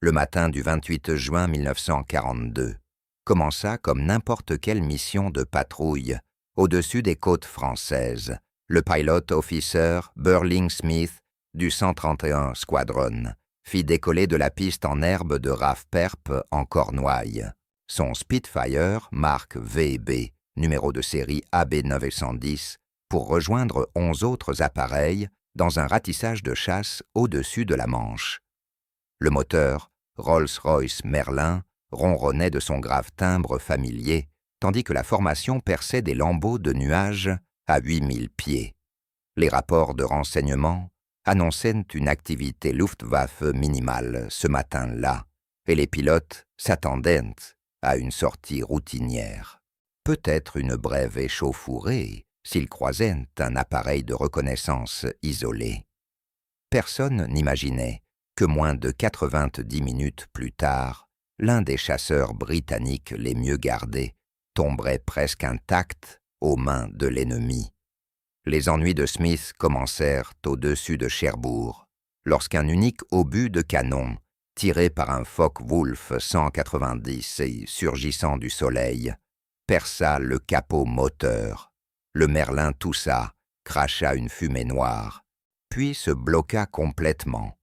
le matin du 28 juin 1942, commença comme n'importe quelle mission de patrouille au-dessus des côtes françaises, le pilot officer Burling Smith du 131 Squadron fit décoller de la piste en herbe de Raf Perp en Cornouailles son Spitfire marque VB, numéro de série AB910, pour rejoindre 11 autres appareils dans un ratissage de chasse au-dessus de la Manche. Le moteur, Rolls-Royce Merlin, ronronnait de son grave timbre familier, tandis que la formation perçait des lambeaux de nuages à 8000 pieds. Les rapports de renseignement annonçaient une activité Luftwaffe minimale ce matin-là, et les pilotes s'attendaient à une sortie routinière. Peut-être une brève échauffourée s'ils croisaient un appareil de reconnaissance isolé. Personne n'imaginait que moins de 90 minutes plus tard, l'un des chasseurs britanniques les mieux gardés tomberait presque intact aux mains de l'ennemi. Les ennuis de Smith commencèrent au-dessus de Cherbourg, lorsqu'un unique obus de canon, tiré par un Focke-Wulf 190 et surgissant du soleil, perça le capot moteur. Le Merlin toussa, cracha une fumée noire, puis se bloqua complètement.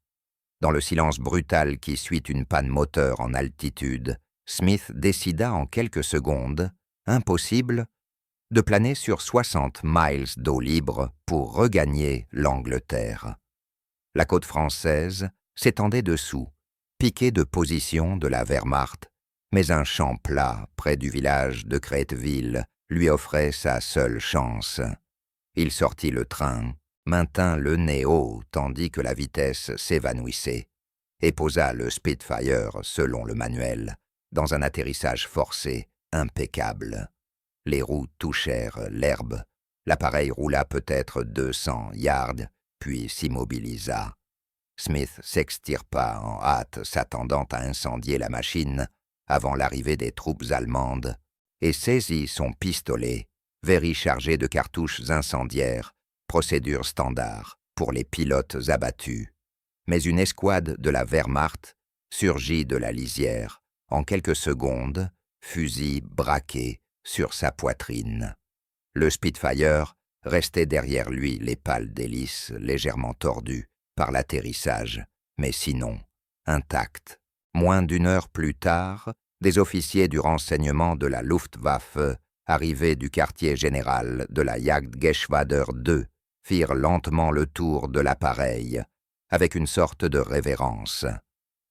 Dans le silence brutal qui suit une panne moteur en altitude, Smith décida en quelques secondes, impossible, de planer sur 60 miles d'eau libre pour regagner l'Angleterre. La côte française s'étendait dessous, piquée de position de la Wehrmacht, mais un champ plat près du village de Créteville lui offrait sa seule chance. Il sortit le train, maintint le nez haut tandis que la vitesse s'évanouissait, et posa le Spitfire, selon le manuel, dans un atterrissage forcé, impeccable. Les roues touchèrent l'herbe, l'appareil roula peut-être 200 yards, puis s'immobilisa. Smith s'extirpa en hâte, s'attendant à incendier la machine avant l'arrivée des troupes allemandes, et saisit son pistolet, very chargé de cartouches incendiaires, procédure standard pour les pilotes abattus. Mais une escouade de la Wehrmacht surgit de la lisière, en quelques secondes, fusil braqué sur sa poitrine. Le Spitfire restait derrière lui, les pales d'hélice légèrement tordues par l'atterrissage, mais sinon intact. Moins d'une heure plus tard, des officiers du renseignement de la Luftwaffe, arrivés du quartier général de la Jagdgeschwader II, firent lentement le tour de l'appareil, avec une sorte de révérence.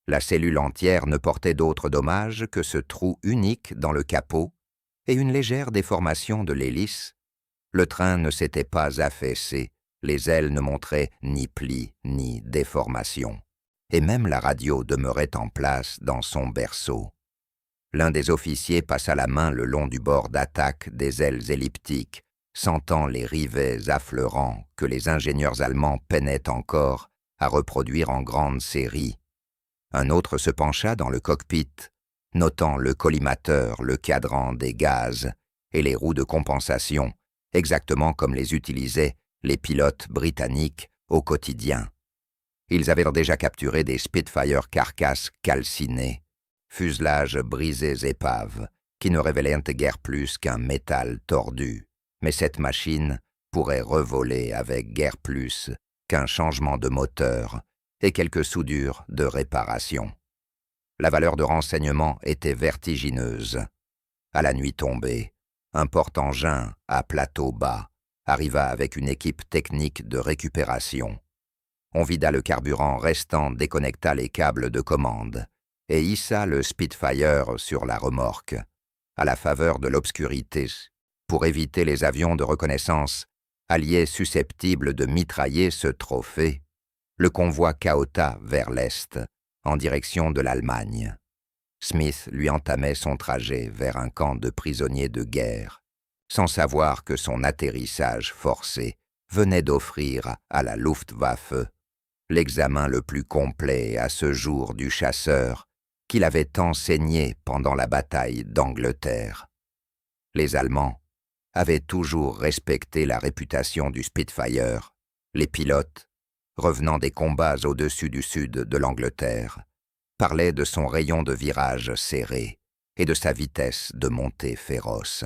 La cellule entière ne portait d'autre dommage que ce trou unique dans le capot et une légère déformation de l'hélice. Le train ne s'était pas affaissé, les ailes ne montraient ni plis ni déformation, et même la radio demeurait en place dans son berceau. L'un des officiers passa la main le long du bord d'attaque des ailes elliptiques, sentant les rivets affleurants que les ingénieurs allemands peinaient encore à reproduire en grande série. Un autre se pencha dans le cockpit, notant le collimateur, le cadran des gaz et les roues de compensation, exactement comme les utilisaient les pilotes britanniques au quotidien. Ils avaient déjà capturé des Spitfire carcasses calcinées, fuselages brisés épaves, qui ne révélaient guère plus qu'un métal tordu. Mais cette machine pourrait revoler avec guère plus qu'un changement de moteur et quelques soudures de réparation. La valeur de renseignement était vertigineuse. À la nuit tombée, un porte-engin à plateau bas arriva avec une équipe technique de récupération. On vida le carburant restant, déconnecta les câbles de commande et hissa le Spitfire sur la remorque, à la faveur de l'obscurité, pour éviter les avions de reconnaissance alliés susceptibles de mitrailler ce trophée. Le convoi cahota vers l'est, en direction de l'Allemagne. Smith lui entamait son trajet vers un camp de prisonniers de guerre, sans savoir que son atterrissage forcé venait d'offrir à la Luftwaffe l'examen le plus complet à ce jour du chasseur qu'il avait tant saigné pendant la bataille d'Angleterre. Les Allemands avaient toujours respecté la réputation du Spitfire. Les pilotes, revenant des combats au-dessus du sud de l'Angleterre, parlaient de son rayon de virage serré et de sa vitesse de montée féroce.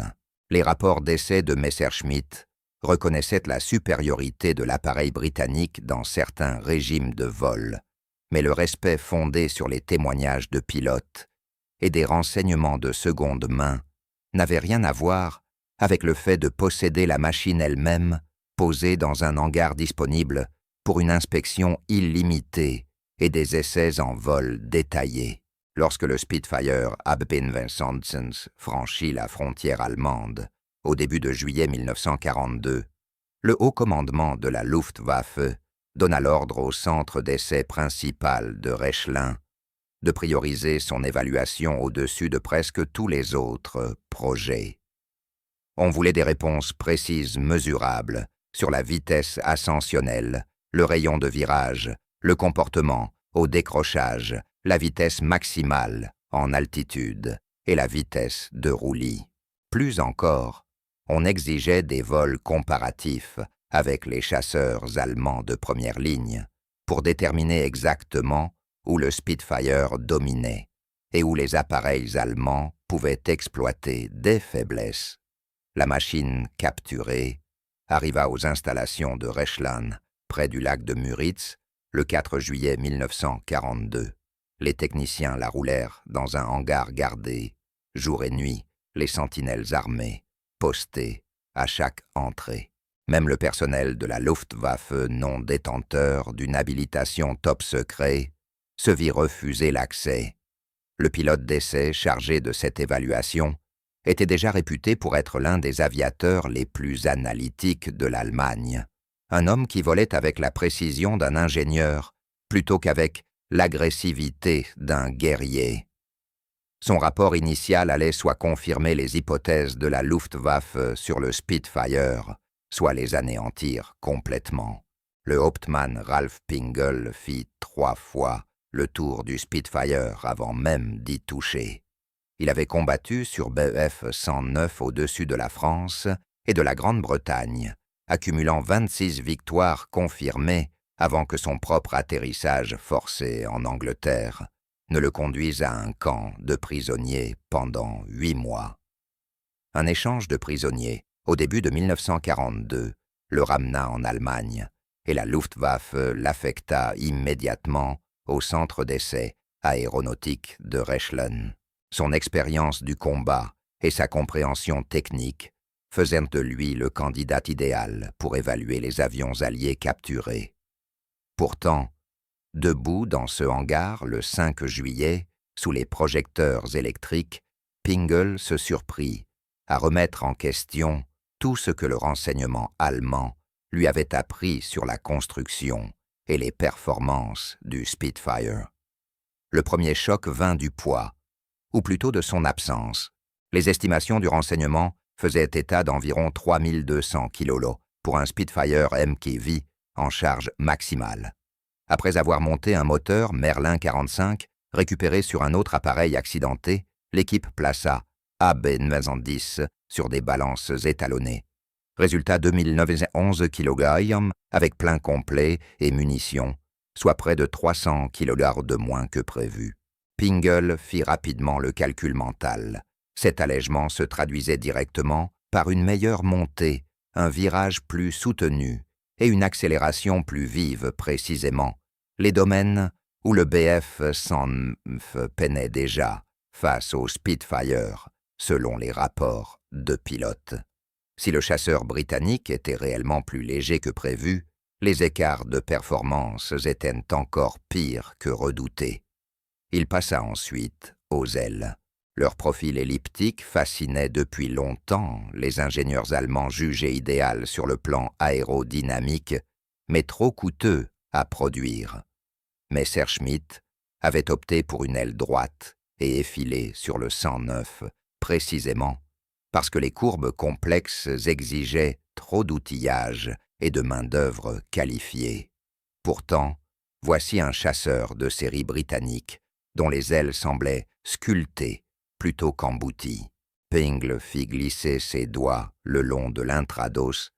Les rapports d'essai de Messerschmitt reconnaissaient la supériorité de l'appareil britannique dans certains régimes de vol, mais le respect fondé sur les témoignages de pilotes et des renseignements de seconde main n'avait rien à voir avec le fait de posséder la machine elle-même posée dans un hangar disponible pour une inspection illimitée et des essais en vol détaillés. Lorsque le Spitfire Abwehrwehrsonstens franchit la frontière allemande au début de juillet 1942, le haut commandement de la Luftwaffe donna l'ordre au centre d'essai principal de Rechlin de prioriser son évaluation au-dessus de presque tous les autres projets. On voulait des réponses précises, mesurables, sur la vitesse ascensionnelle, le rayon de virage, le comportement au décrochage, la vitesse maximale en altitude et la vitesse de roulis. Plus encore, on exigeait des vols comparatifs avec les chasseurs allemands de première ligne pour déterminer exactement où le Spitfire dominait et où les appareils allemands pouvaient exploiter des faiblesses. La machine capturée arriva aux installations de Rechlin, près du lac de Müritz, le 4 juillet 1942. Les techniciens la roulèrent dans un hangar gardé, jour et nuit, les sentinelles armées, postés à chaque entrée. Même le personnel de la Luftwaffe non détenteur d'une habilitation top secret se vit refuser l'accès. Le pilote d'essai chargé de cette évaluation était déjà réputé pour être l'un des aviateurs les plus analytiques de l'Allemagne, un homme qui volait avec la précision d'un ingénieur plutôt qu'avec l'agressivité d'un guerrier. Son rapport initial allait soit confirmer les hypothèses de la Luftwaffe sur le Spitfire, soit les anéantir complètement. Le Hauptmann Ralph Pingel fit 3 fois le tour du Spitfire avant même d'y toucher. Il avait combattu sur Bf 109 au-dessus de la France et de la Grande-Bretagne, accumulant 26 victoires confirmées avant que son propre atterrissage forcé en Angleterre ne le conduise à un camp de prisonniers pendant 8 mois. Un échange de prisonniers, au début de 1942, le ramena en Allemagne, et la Luftwaffe l'affecta immédiatement au centre d'essai aéronautique de Rechlin. Son expérience du combat et sa compréhension technique faisaient de lui le candidat idéal pour évaluer les avions alliés capturés. Pourtant, debout dans ce hangar le 5 juillet, sous les projecteurs électriques, Pingel se surprit à remettre en question tout ce que le renseignement allemand lui avait appris sur la construction et les performances du Spitfire. Le premier choc vint du poids, ou plutôt de son absence. Les estimations du renseignement faisaient état d'environ 3200 kg pour un Spitfire MKV en charge maximale. Après avoir monté un moteur Merlin 45 récupéré sur un autre appareil accidenté, l'équipe plaça AB-90 sur des balances étalonnées. Résultat 2011 kg avec plein complet et munitions, soit près de 300 kg de moins que prévu. Pingel fit rapidement le calcul mental. Cet allègement se traduisait directement par une meilleure montée, un virage plus soutenu et une accélération plus vive précisément, les domaines où le Bf 109 peinait déjà face au Spitfire, selon les rapports de pilotes. Si le chasseur britannique était réellement plus léger que prévu, les écarts de performance étaient encore pires que redoutés. Il passa ensuite aux ailes. Leur profil elliptique fascinait depuis longtemps les ingénieurs allemands jugés idéal sur le plan aérodynamique, mais trop coûteux à produire. Messerschmitt avait opté pour une aile droite et effilée sur le 109, précisément parce que les courbes complexes exigeaient trop d'outillage et de main-d'œuvre qualifiée. Pourtant, voici un chasseur de série britannique dont les ailes semblaient sculptées plutôt qu'embouties. Pingel fit glisser ses doigts le long de l'intrados,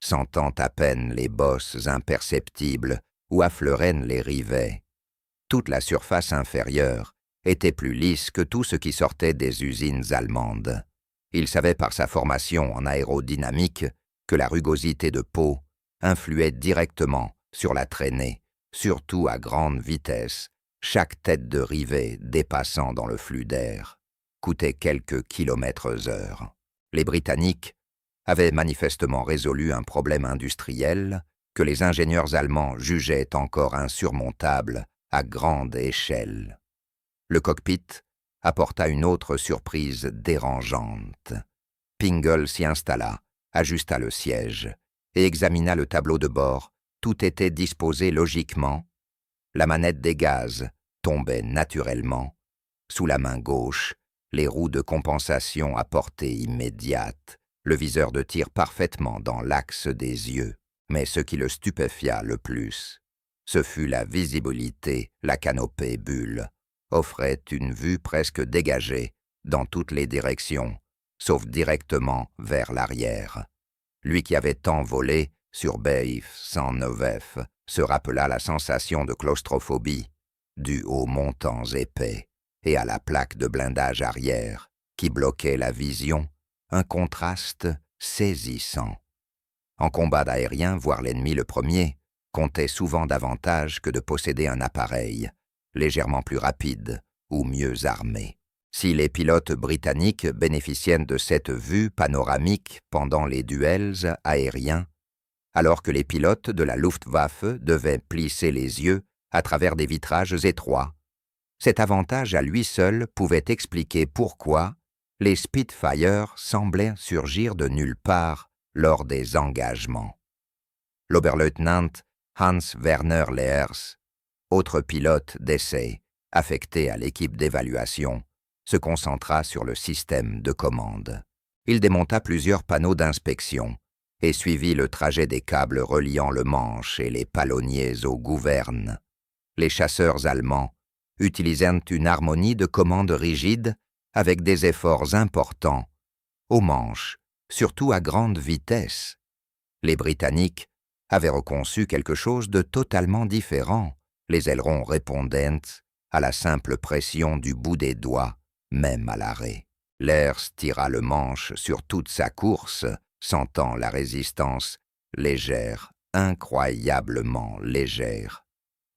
sentant à peine les bosses imperceptibles où affleuraient les rivets. Toute la surface inférieure était plus lisse que tout ce qui sortait des usines allemandes. Il savait par sa formation en aérodynamique que la rugosité de peau influait directement sur la traînée, surtout à grande vitesse, chaque tête de rivet dépassant dans le flux d'air coûtait quelques kilomètres-heure. Les Britanniques avaient manifestement résolu un problème industriel que les ingénieurs allemands jugeaient encore insurmontable à grande échelle. Le cockpit apporta une autre surprise dérangeante. Pingle s'y installa, ajusta le siège et examina le tableau de bord. Tout était disposé logiquement. La manette des gaz tombait naturellement. Sous la main gauche, les roues de compensation à portée immédiate, le viseur de tir parfaitement dans l'axe des yeux. Mais ce qui le stupéfia le plus, ce fut la visibilité. La canopée bulle offrait une vue presque dégagée dans toutes les directions, sauf directement vers l'arrière. Lui qui avait tant volé sur Bf 109F se rappela la sensation de claustrophobie due aux montants épais et à la plaque de blindage arrière qui bloquait la vision, un contraste saisissant. En combat d'aérien, voir l'ennemi le premier comptait souvent davantage que de posséder un appareil légèrement plus rapide ou mieux armé. Si les pilotes britanniques bénéficiaient de cette vue panoramique pendant les duels aériens, alors que les pilotes de la Luftwaffe devaient plisser les yeux à travers des vitrages étroits, cet avantage à lui seul pouvait expliquer pourquoi les Spitfire semblaient surgir de nulle part lors des engagements. L'Oberleutnant Hans Werner Leers, autre pilote d'essai affecté à l'équipe d'évaluation, se concentra sur le système de commande. Il démonta plusieurs panneaux d'inspection et suivit le trajet des câbles reliant le manche et les palonniers aux gouvernes. Les chasseurs allemands utilisèrent une harmonie de commandes rigides avec des efforts importants, aux manches, surtout à grande vitesse. Les Britanniques avaient reconçu quelque chose de totalement différent. Les ailerons répondaient à la simple pression du bout des doigts, même à l'arrêt. Leers tira le manche sur toute sa course, sentant la résistance légère, incroyablement légère.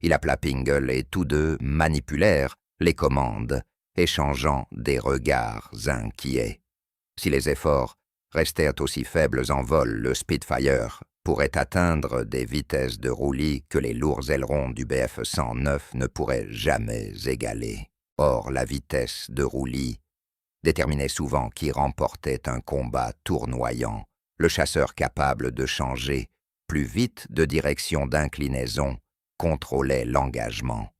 Il appela Pingle et tous deux manipulèrent les commandes, échangeant des regards inquiets. Si les efforts restèrent aussi faibles en vol, le Spitfire pourrait atteindre des vitesses de roulis que les lourds ailerons du Bf 109 ne pourraient jamais égaler. Or, la vitesse de roulis déterminait souvent qui remportait un combat tournoyant, le chasseur capable de changer plus vite de direction d'inclinaison contrôlait l'engagement.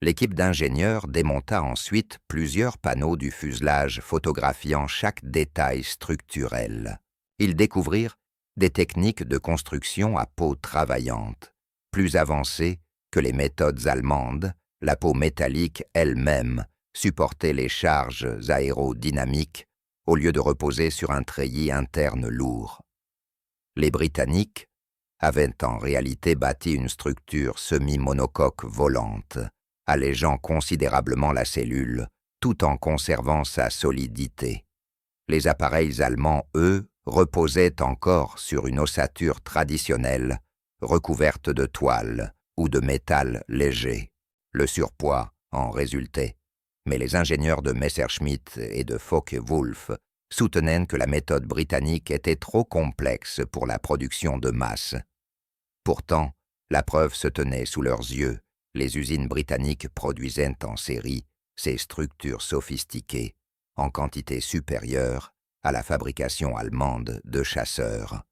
L'équipe d'ingénieurs démonta ensuite plusieurs panneaux du fuselage photographiant chaque détail structurel. Ils découvrirent des techniques de construction à peau travaillante, plus avancées que les méthodes allemandes. La peau métallique elle-même supportait les charges aérodynamiques au lieu de reposer sur un treillis interne lourd. Les Britanniques avaient en réalité bâti une structure semi-monocoque volante, allégeant considérablement la cellule, tout en conservant sa solidité. Les appareils allemands, eux, reposaient encore sur une ossature traditionnelle, recouverte de toile ou de métal léger. Le surpoids en résultait, mais les ingénieurs de Messerschmitt et de Focke-Wulf soutenaient que la méthode britannique était trop complexe pour la production de masse. Pourtant, la preuve se tenait sous leurs yeux. Les usines britanniques produisaient en série ces structures sophistiquées, en quantité supérieure à la fabrication allemande de chasseurs.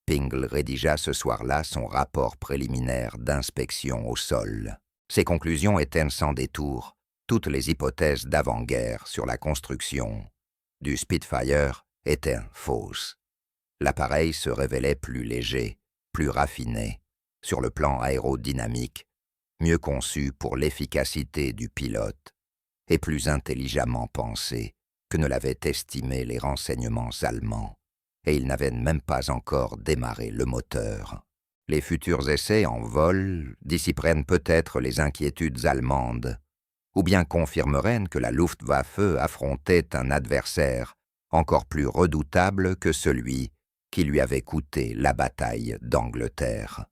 Pingle rédigea ce soir-là son rapport préliminaire d'inspection au sol. Ses conclusions étaient sans détour toutes les hypothèses d'avant-guerre sur la construction du Spitfire étaient fausses. L'appareil se révélait plus léger, plus raffiné, sur le plan aérodynamique, mieux conçu pour l'efficacité du pilote, et plus intelligemment pensé que ne l'avaient estimé les renseignements allemands, et ils n'avaient même pas encore démarré le moteur. Les futurs essais en vol dissiperaient peut-être les inquiétudes allemandes, ou bien confirmeraient que la Luftwaffe affrontait un adversaire encore plus redoutable que celui qui lui avait coûté la bataille d'Angleterre.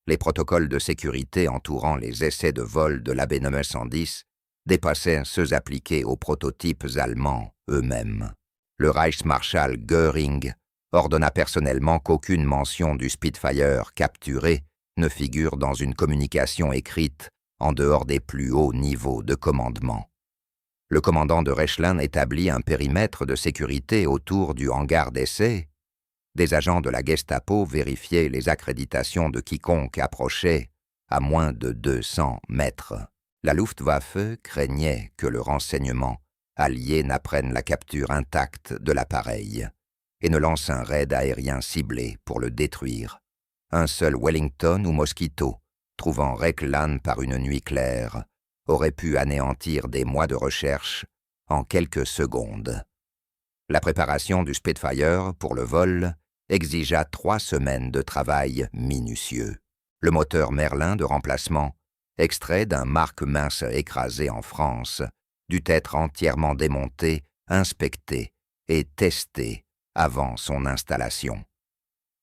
Les protocoles de sécurité entourant les essais de vol de l'AB910 dépassaient ceux appliqués aux prototypes allemands eux-mêmes. Le Reichsmarschall Göring ordonna personnellement qu'aucune mention du Spitfire capturé ne figure dans une communication écrite en dehors des plus hauts niveaux de commandement. Le commandant de Rechlin établit un périmètre de sécurité autour du hangar d'essai. Des agents de la Gestapo vérifiaient les accréditations de quiconque approchait à moins de 200 mètres. La Luftwaffe craignait que le renseignement allié n'apprenne la capture intacte de l'appareil et ne lance un raid aérien ciblé pour le détruire. Un seul Wellington ou Mosquito, trouvant Rechlin par une nuit claire, aurait pu anéantir des mois de recherche en quelques secondes. La préparation du Spitfire pour le vol exigea 3 semaines de travail minutieux. Le moteur Merlin de remplacement, extrait d'un marque mince écrasé en France, dut être entièrement démonté, inspecté et testé avant son installation.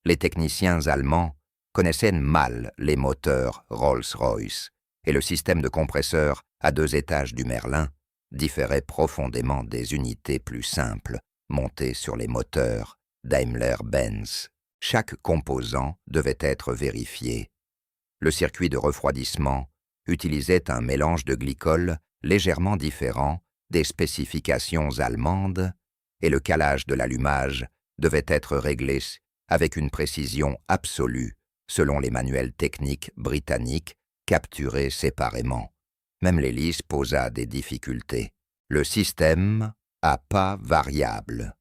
Les techniciens allemands connaissaient mal les moteurs Rolls-Royce et le système de compresseur à 2 étages du Merlin différait profondément des unités plus simples montées sur les moteurs Daimler-Benz. Chaque composant devait être vérifié. Le circuit de refroidissement utilisait un mélange de glycol légèrement différent des spécifications allemandes et le calage de l'allumage devait être réglé avec une précision absolue selon les manuels techniques britanniques capturés séparément. Même l'hélice posa des difficultés. Le système à pas variable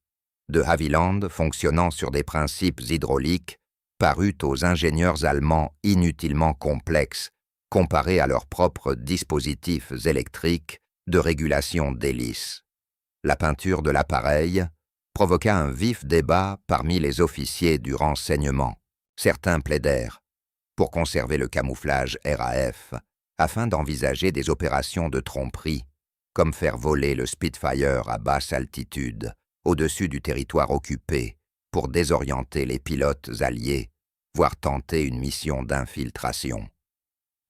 de Havilland fonctionnant sur des principes hydrauliques parut aux ingénieurs allemands inutilement complexe comparé à leurs propres dispositifs électriques de régulation d'hélice. La peinture de l'appareil provoqua un vif débat parmi les officiers du renseignement. Certains plaidèrent pour conserver le camouflage RAF afin d'envisager des opérations de tromperie, comme faire voler le Spitfire à basse altitude au-dessus du territoire occupé pour désorienter les pilotes alliés, voire tenter une mission d'infiltration.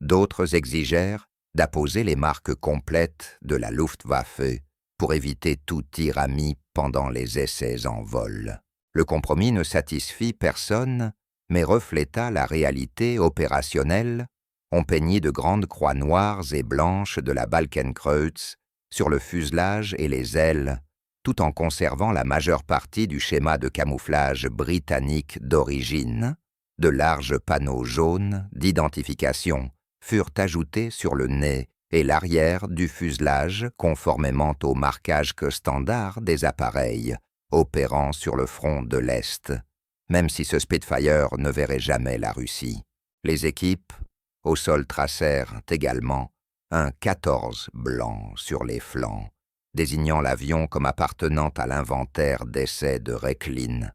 D'autres exigèrent d'apposer les marques complètes de la Luftwaffe pour éviter tout tir ami pendant les essais en vol. Le compromis ne satisfit personne, mais refléta la réalité opérationnelle. On peignit de grandes croix noires et blanches de la Balkenkreuz sur le fuselage et les ailes, tout en conservant la majeure partie du schéma de camouflage britannique d'origine. De larges panneaux jaunes d'identification furent ajoutés sur le nez et l'arrière du fuselage conformément au marquage standard des appareils opérant sur le front de l'Est, même si ce Spitfire ne verrait jamais la Russie. Les équipes au sol tracèrent également un 14 blanc sur les flancs, désignant l'avion comme appartenant à l'inventaire d'essai de Rechlin.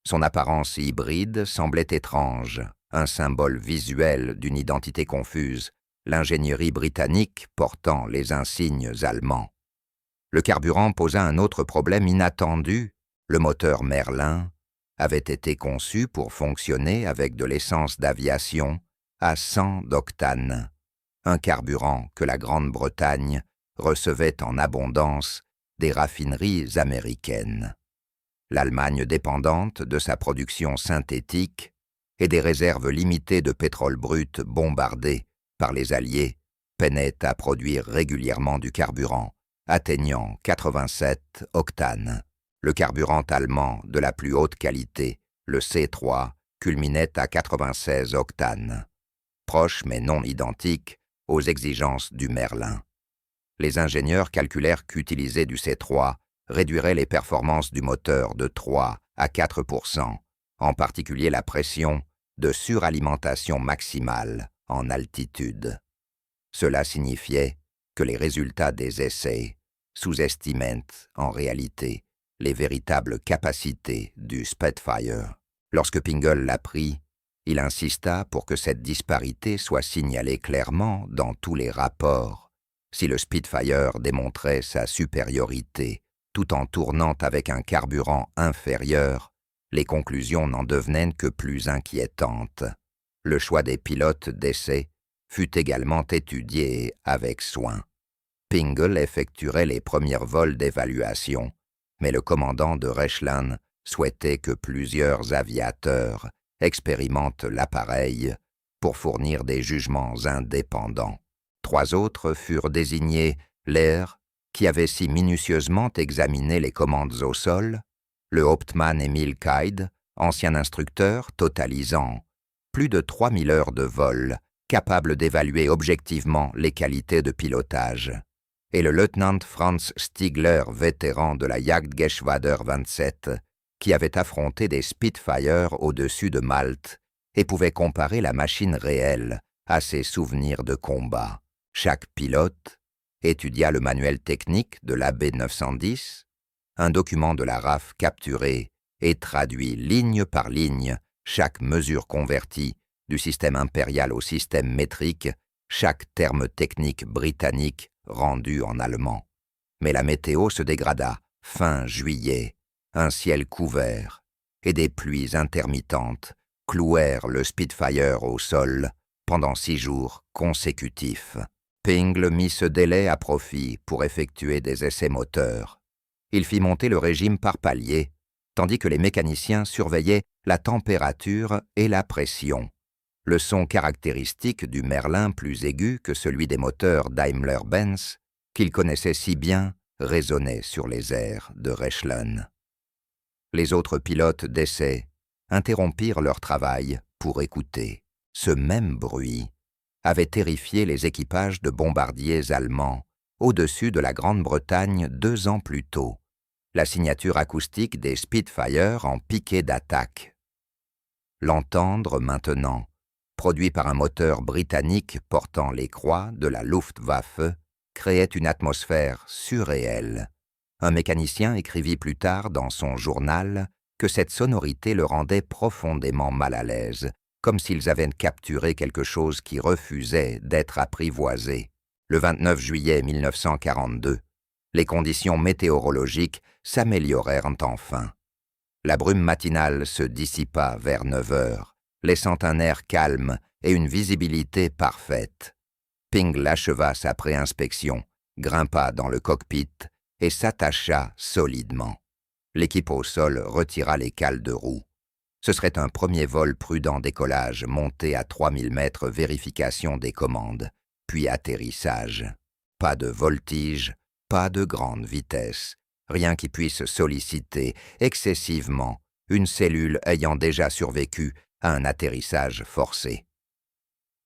Son apparence hybride semblait étrange, un symbole visuel d'une identité confuse, l'ingénierie britannique portant les insignes allemands. Le carburant posa un autre problème inattendu. Le moteur Merlin avait été conçu pour fonctionner avec de l'essence d'aviation à 100 d'octane, un carburant que la Grande-Bretagne recevait en abondance des raffineries américaines. L'Allemagne dépendante de sa production synthétique et des réserves limitées de pétrole brut bombardées par les Alliés peinait à produire régulièrement du carburant, atteignant 87 octanes. Le carburant allemand de la plus haute qualité, le C3, culminait à 96 octanes, proche mais non identique aux exigences du Merlin. Les ingénieurs calculèrent qu'utiliser du C3 réduirait les performances du moteur de 3 à 4%, en particulier la pression de suralimentation maximale en altitude. Cela signifiait que les résultats des essais sous-estimaient en réalité les véritables capacités du Spitfire. Lorsque Pingle l'apprit, Il insista pour que cette disparité soit signalée clairement dans tous les rapports. Si le Spitfire démontrait sa supériorité, tout en tournant avec un carburant inférieur, les conclusions n'en devenaient que plus inquiétantes. Le choix des pilotes d'essai fut également étudié avec soin. Pingle effectuerait les premiers vols d'évaluation, mais le commandant de Reichland souhaitait que plusieurs aviateurs expérimentent l'appareil pour fournir des jugements indépendants. 3 autres furent désignés: Lehr, qui avait si minutieusement examiné les commandes au sol, le Hauptmann Emil Kaid, ancien instructeur totalisant plus de 3000 heures de vol, capable d'évaluer objectivement les qualités de pilotage, et le lieutenant Franz Stigler, vétéran de la Jagdgeschwader 27, qui avait affronté des Spitfire au-dessus de Malte et pouvait comparer la machine réelle à ses souvenirs de combat. Chaque pilote étudia le manuel technique de l'AB910, un document de la RAF capturé et traduit ligne par ligne chaque mesure convertie du système impérial au système métrique, chaque terme technique britannique rendu en allemand. Mais la météo se dégrada fin juillet, un ciel couvert et des pluies intermittentes clouèrent le Spitfire au sol pendant 6 jours consécutifs. Pingle mit ce délai à profit pour effectuer des essais moteurs. Il fit monter le régime par paliers, tandis que les mécaniciens surveillaient la température et la pression. Le son caractéristique du Merlin, plus aigu que celui des moteurs Daimler-Benz, qu'il connaissait si bien, résonnait sur les airs de Reichland. Les autres pilotes d'essai interrompirent leur travail pour écouter. Ce même bruit avait terrifié les équipages de bombardiers allemands au-dessus de la Grande-Bretagne 2 ans plus tôt, la signature acoustique des Spitfire en piqué d'attaque. L'entendre maintenant, produit par un moteur britannique portant les croix de la Luftwaffe, créait une atmosphère surréelle. Un mécanicien écrivit plus tard dans son journal que cette sonorité le rendait profondément mal à l'aise, comme s'ils avaient capturé quelque chose qui refusait d'être apprivoisé. Le 29 juillet 1942, les conditions météorologiques s'améliorèrent enfin. La brume matinale se dissipa vers 9 heures, laissant un air calme et une visibilité parfaite. Pingle acheva sa préinspection, grimpa dans le cockpit et s'attacha solidement. L'équipe au sol retira les cales de roue. Ce serait un premier vol prudent décollage, monté à 3000 mètres, vérification des commandes, puis atterrissage. Pas de voltige, pas de grande vitesse, rien qui puisse solliciter excessivement une cellule ayant déjà survécu à un atterrissage forcé.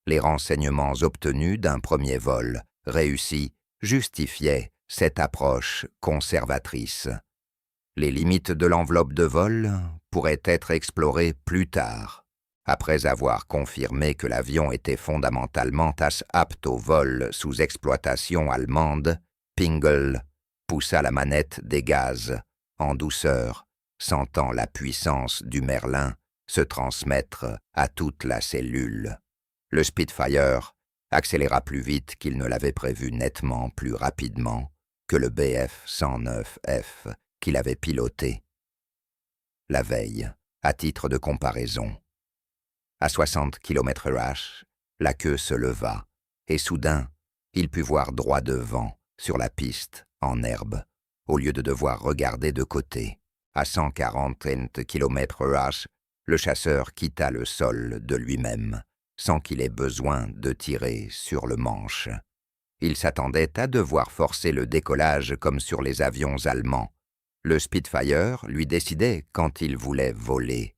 Les renseignements obtenus d'un premier vol réussi justifiaient cette approche conservatrice. Les limites de l'enveloppe de vol pourraient être explorées plus tard. Après avoir confirmé que l'avion était fondamentalement apte au vol sous exploitation allemande, Pingle poussa la manette des gaz en douceur, sentant la puissance du Merlin se transmettre à toute la cellule. Le Spitfire accéléra plus vite qu'il ne l'avait prévu, nettement plus rapidement que le Bf-109F qu'il avait piloté la veille, à titre de comparaison. À 60 km/h, la queue se leva, et soudain, il put voir droit devant, sur la piste, en herbe, au lieu de devoir regarder de côté. À 140 km/h, le chasseur quitta le sol de lui-même, sans qu'il ait besoin de tirer sur le manche. Il s'attendait à devoir forcer le décollage comme sur les avions allemands. Le Spitfire lui décidait quand il voulait voler.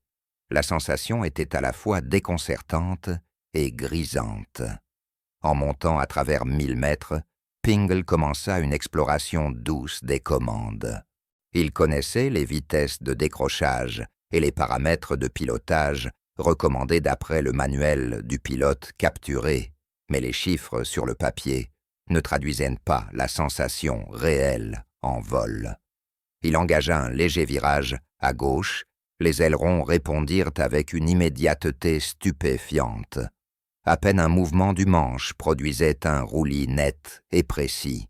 La sensation était à la fois déconcertante et grisante. En montant à travers 1000 mètres, Pingle commença une exploration douce des commandes. Il connaissait les vitesses de décrochage et les paramètres de pilotage recommandés d'après le manuel du pilote capturé, mais les chiffres sur le papier ne traduisaient pas la sensation réelle en vol. Il engagea un léger virage à gauche Les ailerons répondirent avec une immédiateté stupéfiante. À peine un mouvement du manche produisait un roulis net et précis.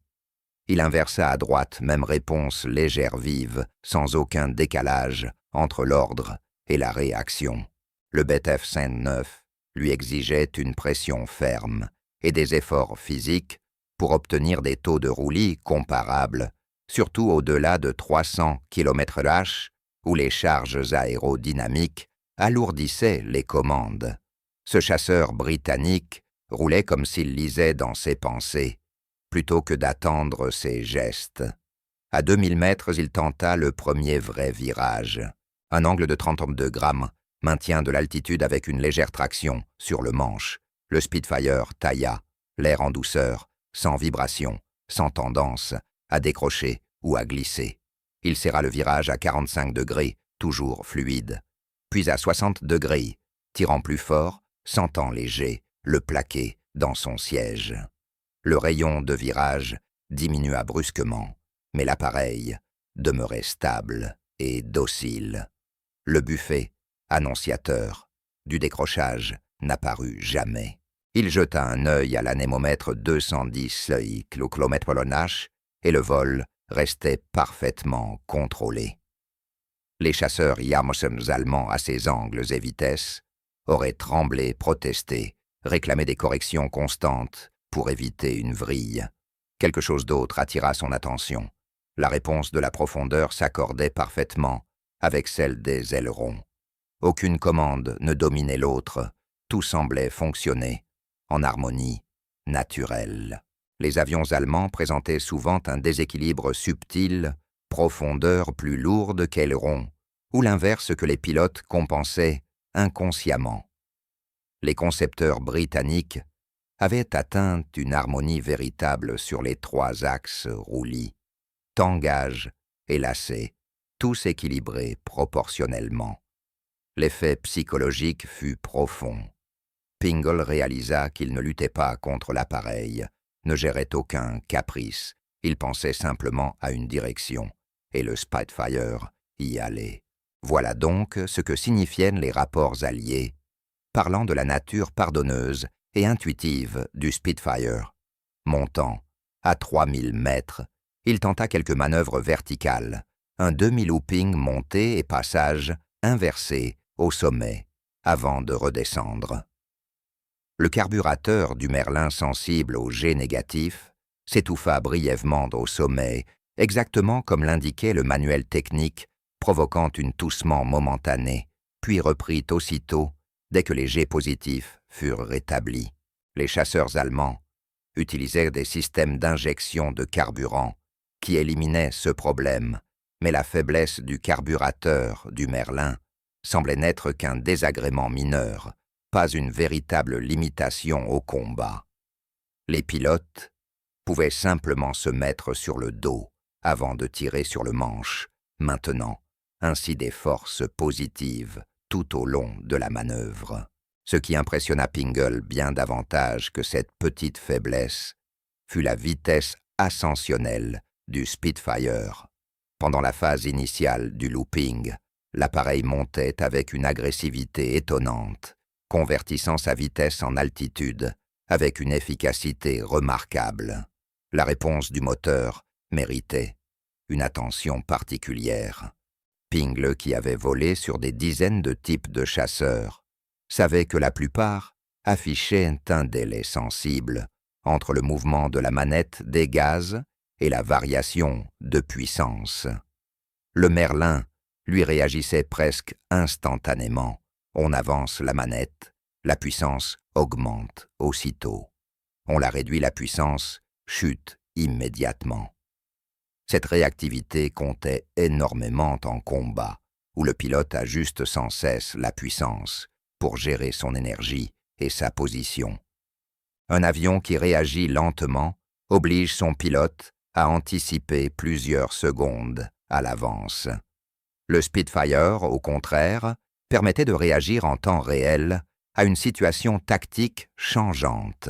Il inversa à droite, même réponse légère vive, sans aucun décalage entre l'ordre et la réaction. Le Beth-F-109 lui exigeait une pression ferme et des efforts physiques pour obtenir des taux de roulis comparables, surtout au-delà de 300 km/h, où les charges aérodynamiques alourdissaient les commandes. Ce chasseur britannique roulait comme s'il lisait dans ses pensées, plutôt que d'attendre ses gestes. À 2000 mètres, il tenta le premier vrai virage. Un angle de 32 grammes, maintien de l'altitude avec une légère traction sur le manche. Le Spitfire tailla, l'air en douceur, sans vibration, sans tendance à décrocher ou à glisser. Il serra le virage à 45 degrés, toujours fluide. Puis à 60 degrés, tirant plus fort, sentant léger, le plaquer dans son siège. Le rayon de virage diminua brusquement, mais l'appareil demeurait stable et docile. Le buffet, annonciateur du décrochage, n'apparut jamais. Il jeta un œil à l'anémomètre 210 km/h et le vol restait parfaitement contrôlé. Les chasseurs Yamossens allemands à ses angles et vitesses auraient tremblé, protesté, réclamé des corrections constantes pour éviter une vrille. Quelque chose d'autre attira son attention. La réponse de la profondeur s'accordait parfaitement avec celle des ailerons. Aucune commande ne dominait l'autre, tout semblait fonctionner en harmonie naturelle. Les avions allemands présentaient souvent un déséquilibre subtil, profondeur plus lourde qu'aileron, ou l'inverse que les pilotes compensaient inconsciemment. Les concepteurs britanniques avaient atteint une harmonie véritable sur les 3 axes roulis, tangage et lacet, tous équilibrés proportionnellement. L'effet psychologique fut profond. Pingle réalisa qu'il ne luttait pas contre l'appareil, ne gérait aucun caprice, il pensait simplement à une direction, et le Spitfire y allait. Voilà donc ce que signifiaient les rapports alliés, parlant de la nature pardonneuse et intuitive du Spitfire. Montant à 3000 mètres, il tenta quelques manœuvres verticales, un demi-looping monté et passage inversé au sommet, avant de redescendre. Le carburateur du Merlin sensible au G négatif s'étouffa brièvement au sommet, exactement comme l'indiquait le manuel technique, provoquant un toussement momentané, puis reprit aussitôt dès que les G positifs furent rétablis. Les chasseurs allemands utilisaient des systèmes d'injection de carburant qui éliminaient ce problème, mais la faiblesse du carburateur du Merlin semblait n'être qu'un désagrément mineur, pas une véritable limitation au combat. Les pilotes pouvaient simplement se mettre sur le dos avant de tirer sur le manche, maintenant ainsi des forces positives tout au long de la manœuvre. Ce qui impressionna Pingle bien davantage que cette petite faiblesse fut la vitesse ascensionnelle du Spitfire. Pendant la phase initiale du looping, l'appareil montait avec une agressivité étonnante, convertissant sa vitesse en altitude avec une efficacité remarquable. La réponse du moteur méritait une attention particulière. Pingle, qui avait volé sur des dizaines de types de chasseurs, savait que la plupart affichaient un délai sensible entre le mouvement de la manette des gaz et la variation de puissance. Le Merlin lui réagissait presque instantanément. On avance la manette, la puissance augmente aussitôt. On la réduit, la puissance chute immédiatement. Cette réactivité comptait énormément en combat, où le pilote ajuste sans cesse la puissance pour gérer son énergie et sa position. Un avion qui réagit lentement oblige son pilote à anticiper plusieurs secondes à l'avance. Le Spitfire, au contraire, permettait de réagir en temps réel à une situation tactique changeante.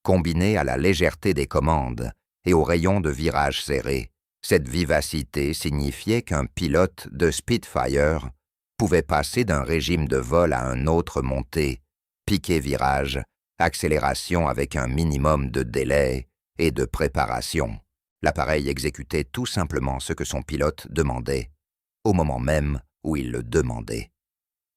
Combinée à la légèreté des commandes et au rayon de virage serré, cette vivacité signifiait qu'un pilote de Spitfire pouvait passer d'un régime de vol à un autre montée, piqué virage, accélération avec un minimum de délai et de préparation. L'appareil exécutait tout simplement ce que son pilote demandait, au moment même où il le demandait.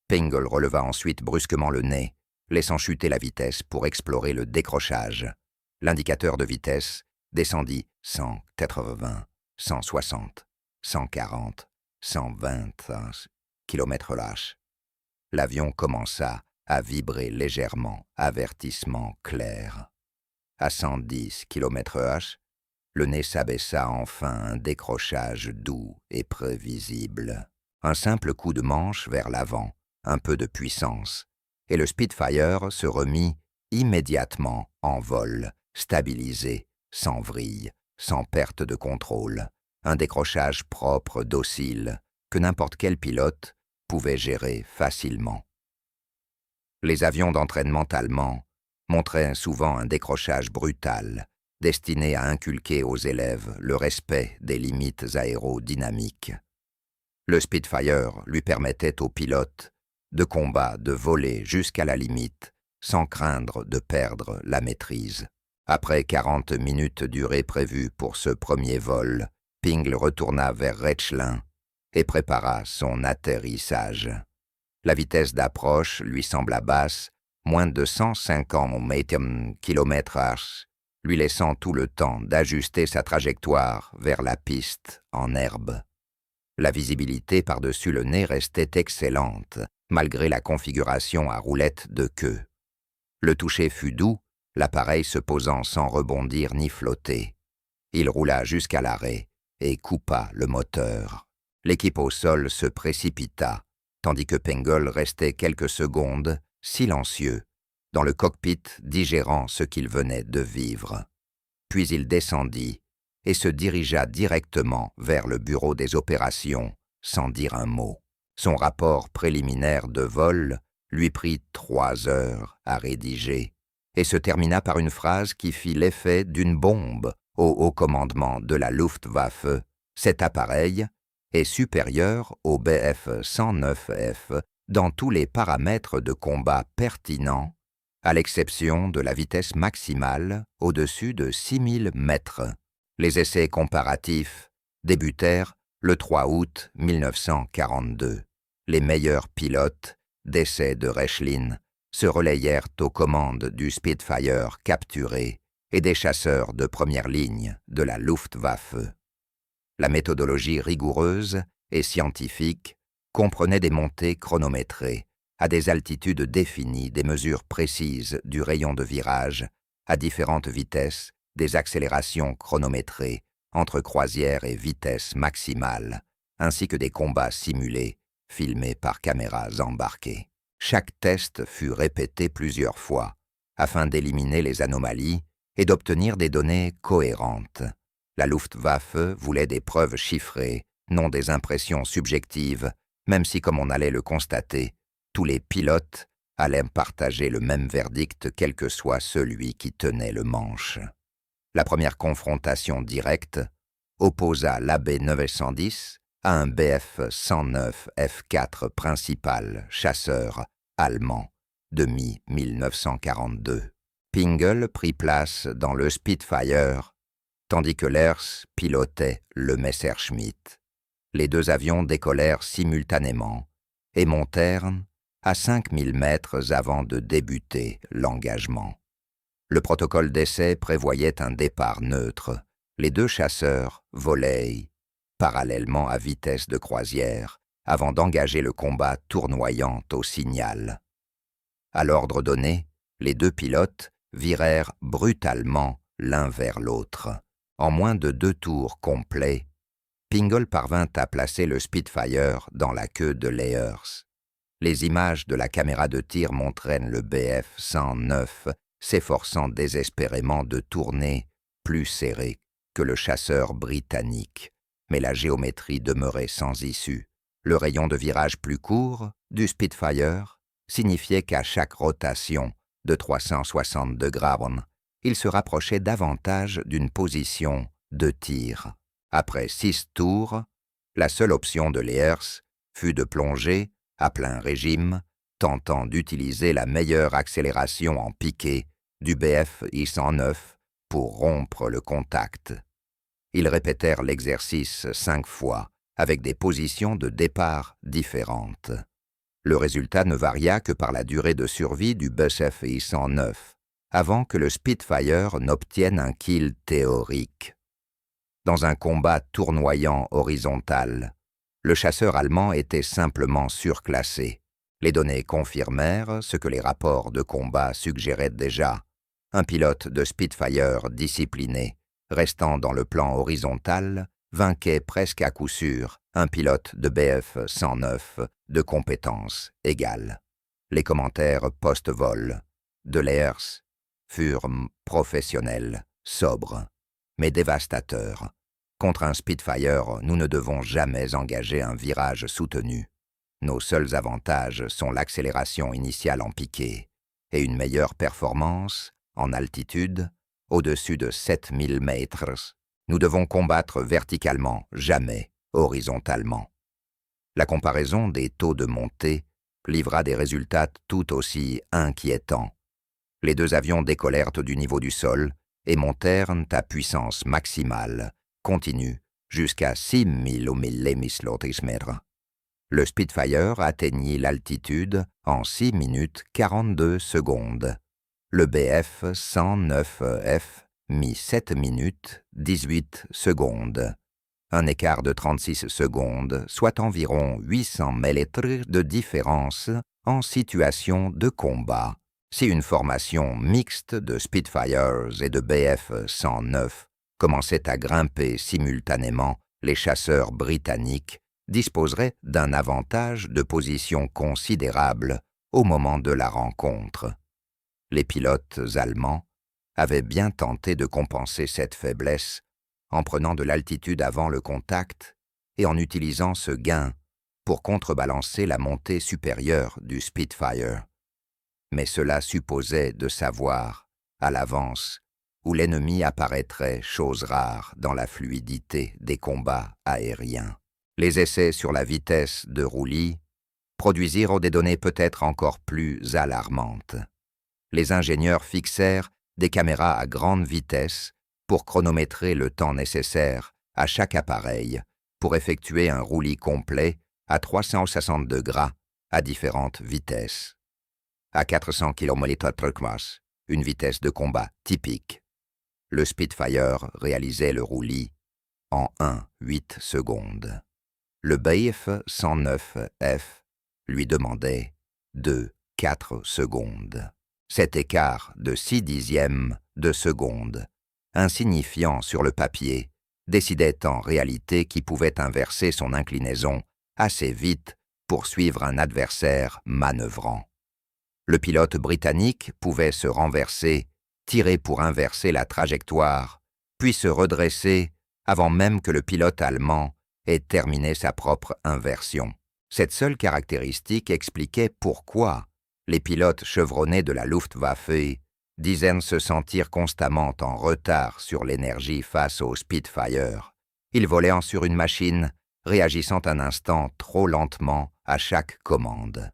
Pingle releva ensuite brusquement le nez, laissant chuter la vitesse pour explorer le décrochage. L'indicateur de vitesse descendit 180, 160, 140, 120 km/h. L'avion commença à vibrer légèrement, avertissement clair. À 110 km/h, le nez s'abaissa enfin un décrochage doux et prévisible. Un simple coup de manche vers l'avant, un peu de puissance, et le Spitfire se remit immédiatement en vol, stabilisé, sans vrille, sans perte de contrôle, un décrochage propre, docile, que n'importe quel pilote pouvait gérer facilement. Les avions d'entraînement allemands montraient souvent un décrochage brutal, destiné à inculquer aux élèves le respect des limites aérodynamiques. Le Spitfire lui permettait aux pilotes de combat de voler jusqu'à la limite, sans craindre de perdre la maîtrise. Après 40 minutes durée prévue pour ce premier vol, Pingle retourna vers Rechlin et prépara son atterrissage. La vitesse d'approche lui sembla basse, moins de 150 km/h, lui laissant tout le temps d'ajuster sa trajectoire vers la piste en herbe. La visibilité par-dessus le nez restait excellente, malgré la configuration à roulette de queue. Le toucher fut doux, l'appareil se posant sans rebondir ni flotter. Il roula jusqu'à l'arrêt et coupa le moteur. L'équipe au sol se précipita, tandis que Pingle restait quelques secondes, silencieux, dans le cockpit digérant ce qu'il venait de vivre. Puis il descendit et se dirigea directement vers le bureau des opérations, sans dire un mot. Son rapport préliminaire de vol lui prit 3 heures à rédiger et se termina par une phrase qui fit l'effet d'une bombe au haut commandement de la Luftwaffe. Cet appareil est supérieur au Bf-109F dans tous les paramètres de combat pertinents, à l'exception de la vitesse maximale au-dessus de 6000 mètres. Les essais comparatifs débutèrent le 3 août 1942. Les meilleurs pilotes d'essais de Rechlin se relayèrent aux commandes du Spitfire capturé et des chasseurs de première ligne de la Luftwaffe. La méthodologie rigoureuse et scientifique comprenait des montées chronométrées, à des altitudes définies, des mesures précises du rayon de virage, à différentes vitesses, des accélérations chronométrées entre croisière et vitesse maximale, ainsi que des combats simulés, filmés par caméras embarquées. Chaque test fut répété plusieurs fois, afin d'éliminer les anomalies et d'obtenir des données cohérentes. La Luftwaffe voulait des preuves chiffrées, non des impressions subjectives, même si, comme on allait le constater, tous les pilotes allaient partager le même verdict quel que soit celui qui tenait le manche. La première confrontation directe opposa l'AB910 à un Bf-109 F4 principal chasseur allemand de mi-1942. Pingle prit place dans le Spitfire, tandis que Lers pilotait le Messerschmitt. Les deux avions décollèrent simultanément et montèrent à 5000 mètres avant de débuter l'engagement. Le protocole d'essai prévoyait un départ neutre. Les deux chasseurs volaient parallèlement à vitesse de croisière avant d'engager le combat tournoyant au signal. À l'ordre donné, les deux pilotes virèrent brutalement l'un vers l'autre. En moins de 2 tours complets, Pingle parvint à placer le Spitfire dans la queue de Leyers. Les images de la caméra de tir montraient le Bf-109 s'efforçant désespérément de tourner plus serré que le chasseur britannique, mais la géométrie demeurait sans issue. Le rayon de virage plus court du Spitfire signifiait qu'à chaque rotation de 360 degrés, il se rapprochait davantage d'une position de tir. Après 6 tours, la seule option de Leyers fut de plonger à plein régime, tentant d'utiliser la meilleure accélération en piqué du Bf I-109 pour rompre le contact. Ils répétèrent l'exercice 5 fois, avec des positions de départ différentes. Le résultat ne varia que par la durée de survie du Bf I-109, avant que le Spitfire n'obtienne un kill théorique. Dans un combat tournoyant horizontal, le chasseur allemand était simplement surclassé. Les données confirmèrent ce que les rapports de combat suggéraient déjà. Un pilote de Spitfire discipliné, restant dans le plan horizontal, vainquait presque à coup sûr un pilote de Bf 109 de compétences égales. Les commentaires post-vol de Leers furent professionnels, sobres, mais dévastateurs. Contre un Spitfire, nous ne devons jamais engager un virage soutenu. Nos seuls avantages sont l'accélération initiale en piqué et une meilleure performance en altitude, au-dessus de 7000 mètres. Nous devons combattre verticalement, jamais horizontalement. La comparaison des taux de montée livra des résultats tout aussi inquiétants. Les deux avions décollèrent du niveau du sol et montèrent à puissance maximale, continue, jusqu'à 6000 au millémislotismètre. Le Spitfire atteignit l'altitude en 6 minutes 42 secondes. Le Bf 109F mit 7 minutes 18 secondes. Un écart de 36 secondes, soit environ 800 mètres de différence en situation de combat. Si une formation mixte de Spitfires et de Bf 109 commençait à grimper simultanément, les chasseurs britanniques disposeraient d'un avantage de position considérable au moment de la rencontre. Les pilotes allemands avaient bien tenté de compenser cette faiblesse en prenant de l'altitude avant le contact et en utilisant ce gain pour contrebalancer la montée supérieure du Spitfire. Mais cela supposait de savoir, à l'avance, où l'ennemi apparaîtrait, chose rare dans la fluidité des combats aériens. Les essais sur la vitesse de roulis produisirent des données peut-être encore plus alarmantes. Les ingénieurs fixèrent des caméras à grande vitesse pour chronométrer le temps nécessaire à chaque appareil pour effectuer un roulis complet à 360 degrés à différentes vitesses. À 400 km/h, une vitesse de combat typique, le Spitfire réalisait le roulis en 1,8 secondes. Le Bf 109F lui demandait 2,4 secondes. Cet écart de 6 dixièmes de seconde, insignifiant sur le papier, décidait en réalité qui pouvait inverser son inclinaison assez vite pour suivre un adversaire manœuvrant. Le pilote britannique pouvait se renverser, tirer pour inverser la trajectoire, puis se redresser avant même que le pilote allemand ait terminé sa propre inversion. Cette seule caractéristique expliquait pourquoi les pilotes chevronnés de la Luftwaffe disaient se sentir constamment en retard sur l'énergie face au Spitfire. Ils volaient sur une machine réagissant un instant trop lentement à chaque commande.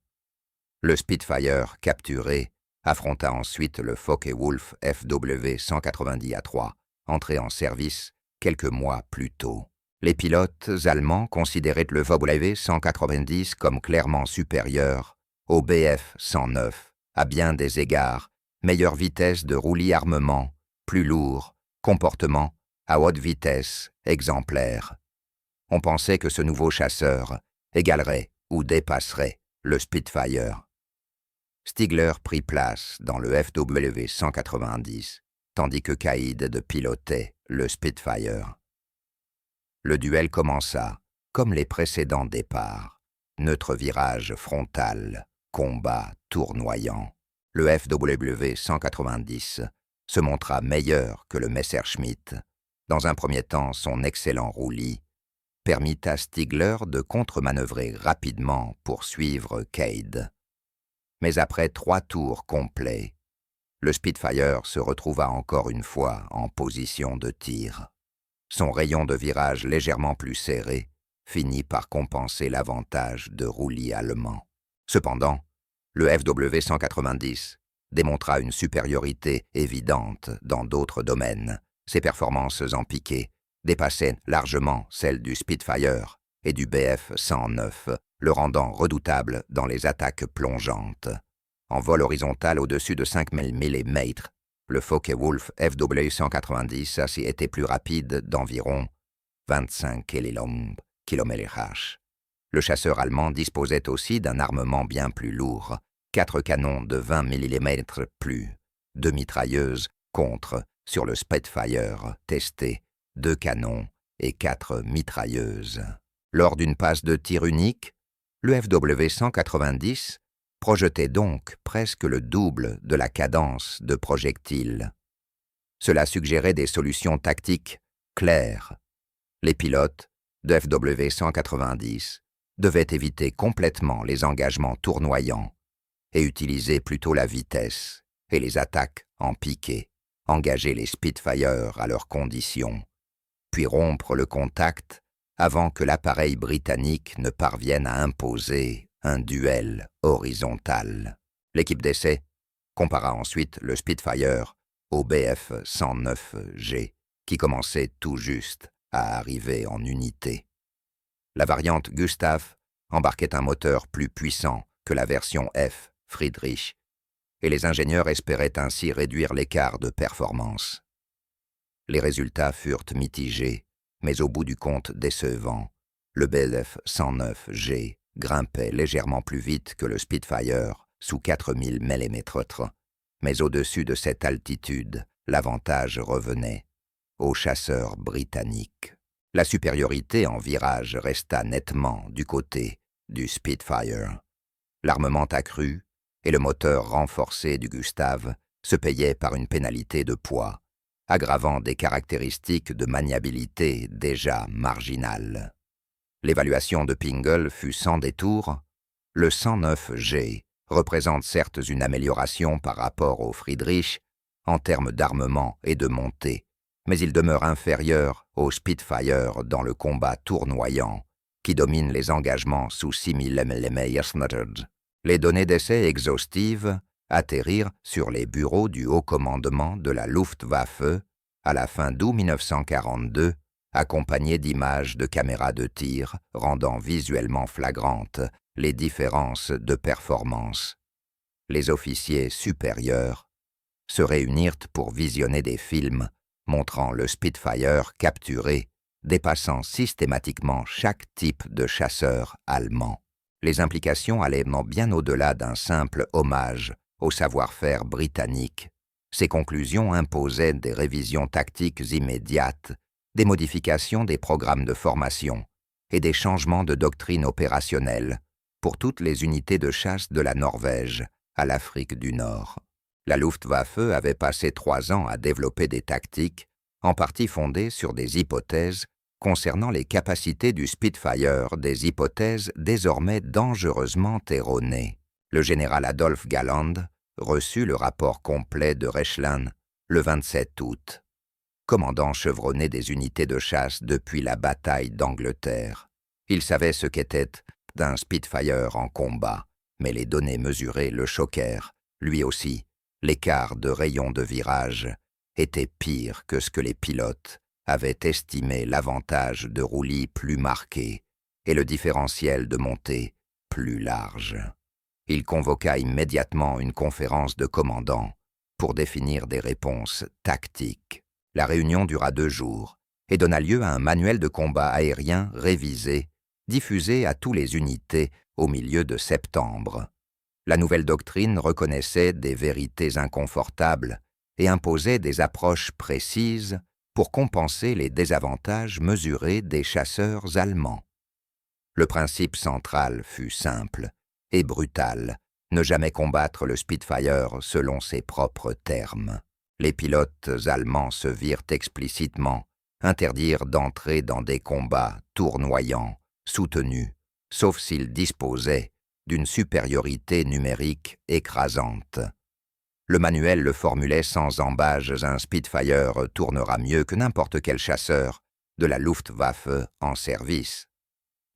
Le Spitfire capturé affronta ensuite le Focke-Wulf FW-190A3, entré en service quelques mois plus tôt. Les pilotes allemands considéraient le FW-190 comme clairement supérieur au Bf-109, à bien des égards, meilleure vitesse de roulis armement, plus lourd, comportement à haute vitesse, exemplaire. On pensait que ce nouveau chasseur égalerait ou dépasserait le Spitfire. Stigler prit place dans le FW-190, tandis que Caïd pilotait le Spitfire. Le duel commença, comme les précédents départs. Neutre virage frontal, combat tournoyant. Le FW-190 se montra meilleur que le Messerschmitt. Dans un premier temps, son excellent roulis permit à Stigler de contre-manœuvrer rapidement pour suivre Caïd. Mais après 3 tours complets, le Spitfire se retrouva encore une fois en position de tir. Son rayon de virage légèrement plus serré finit par compenser l'avantage de roulis allemand. Cependant, le FW-190 démontra une supériorité évidente dans d'autres domaines. Ses performances en piqué dépassaient largement celles du Spitfire et du Bf-109, le rendant redoutable dans les attaques plongeantes. En vol horizontal au-dessus de 5000 mm, le Focke-Wulf FW-190 a été plus rapide d'environ 25 km/h. Le chasseur allemand disposait aussi d'un armement bien plus lourd, 4 canons de 20 mm plus, 2 mitrailleuses contre, sur le Spitfire testé, 2 canons et 4 mitrailleuses. Lors d'une passe de tir unique, le FW-190 projetait donc presque le double de la cadence de projectile. Cela suggérait des solutions tactiques claires. Les pilotes de FW-190 devaient éviter complètement les engagements tournoyants et utiliser plutôt la vitesse et les attaques en piqué, engager les Spitfire à leurs conditions, puis rompre le contact avant que l'appareil britannique ne parvienne à imposer un duel horizontal. L'équipe d'essai compara ensuite le Spitfire au Bf-109G, qui commençait tout juste à arriver en unité. La variante Gustav embarquait un moteur plus puissant que la version F, Friedrich, et les ingénieurs espéraient ainsi réduire l'écart de performance. Les résultats furent mitigés, mais au bout du compte décevants. Le Bf-109G grimpait légèrement plus vite que le Spitfire, sous 4000 mm, mais au-dessus de cette altitude, l'avantage revenait aux chasseurs britanniques. La supériorité en virage resta nettement du côté du Spitfire. L'armement accru et le moteur renforcé du Gustav se payaient par une pénalité de poids, aggravant des caractéristiques de maniabilité déjà marginales. L'évaluation de Pingel fut sans détour. Le 109G représente certes une amélioration par rapport au Friedrich en termes d'armement et de montée, mais il demeure inférieur au Spitfire dans le combat tournoyant qui domine les engagements sous 6000 mm. Les données d'essai exhaustives atterrirent sur les bureaux du haut commandement de la Luftwaffe à la fin d'août 1942, accompagnées d'images de caméras de tir rendant visuellement flagrantes les différences de performance. Les officiers supérieurs se réunirent pour visionner des films montrant le Spitfire capturé, dépassant systématiquement chaque type de chasseur allemand. Les implications allaient bien au-delà d'un simple hommage au savoir-faire britannique. Ces conclusions imposaient des révisions tactiques immédiates, des modifications des programmes de formation et des changements de doctrine opérationnelle pour toutes les unités de chasse de la Norvège à l'Afrique du Nord. La Luftwaffe avait passé 3 ans à développer des tactiques, en partie fondées sur des hypothèses concernant les capacités du Spitfire, des hypothèses désormais dangereusement erronées. Le général Adolf Galland reçut le rapport complet de Rechlan le 27 août. Commandant chevronné des unités de chasse depuis la bataille d'Angleterre, il savait ce qu'était d'un Spitfire en combat, mais les données mesurées le choquèrent. Lui aussi, l'écart de rayon de virage était pire que ce que les pilotes avaient estimé l'avantage de roulis plus marqué et le différentiel de montée plus large. Il convoqua immédiatement une conférence de commandants pour définir des réponses tactiques. La réunion dura 2 jours et donna lieu à un manuel de combat aérien révisé, diffusé à toutes les unités au milieu de septembre. La nouvelle doctrine reconnaissait des vérités inconfortables et imposait des approches précises pour compenser les désavantages mesurés des chasseurs allemands. Le principe central fut simple et brutal, ne jamais combattre le Spitfire selon ses propres termes. Les pilotes allemands se virent explicitement interdire d'entrer dans des combats tournoyants, soutenus, sauf s'ils disposaient d'une supériorité numérique écrasante. Le manuel le formulait sans ambages: un Spitfire tournera mieux que n'importe quel chasseur de la Luftwaffe en service.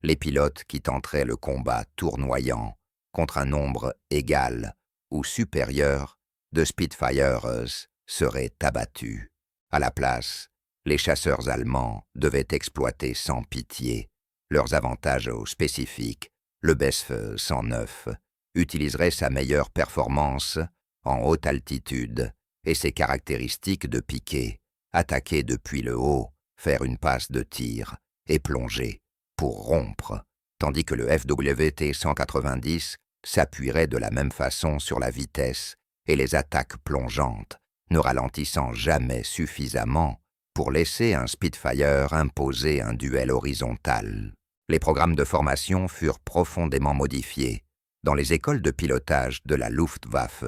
les pilotes qui tenteraient le combat tournoyant contre un nombre égal ou supérieur de Spitfires seraient abattus. À la place, les chasseurs allemands devaient exploiter sans pitié leurs avantages spécifiques. Le Befehl 109 utiliserait sa meilleure performance en haute altitude et ses caractéristiques de piqué, attaquer depuis le haut, faire une passe de tir et plonger pour rompre, tandis que le FWT 190 s'appuierait de la même façon sur la vitesse et les attaques plongeantes, ne ralentissant jamais suffisamment pour laisser un Spitfire imposer un duel horizontal. Les programmes de formation furent profondément modifiés dans les écoles de pilotage de la Luftwaffe.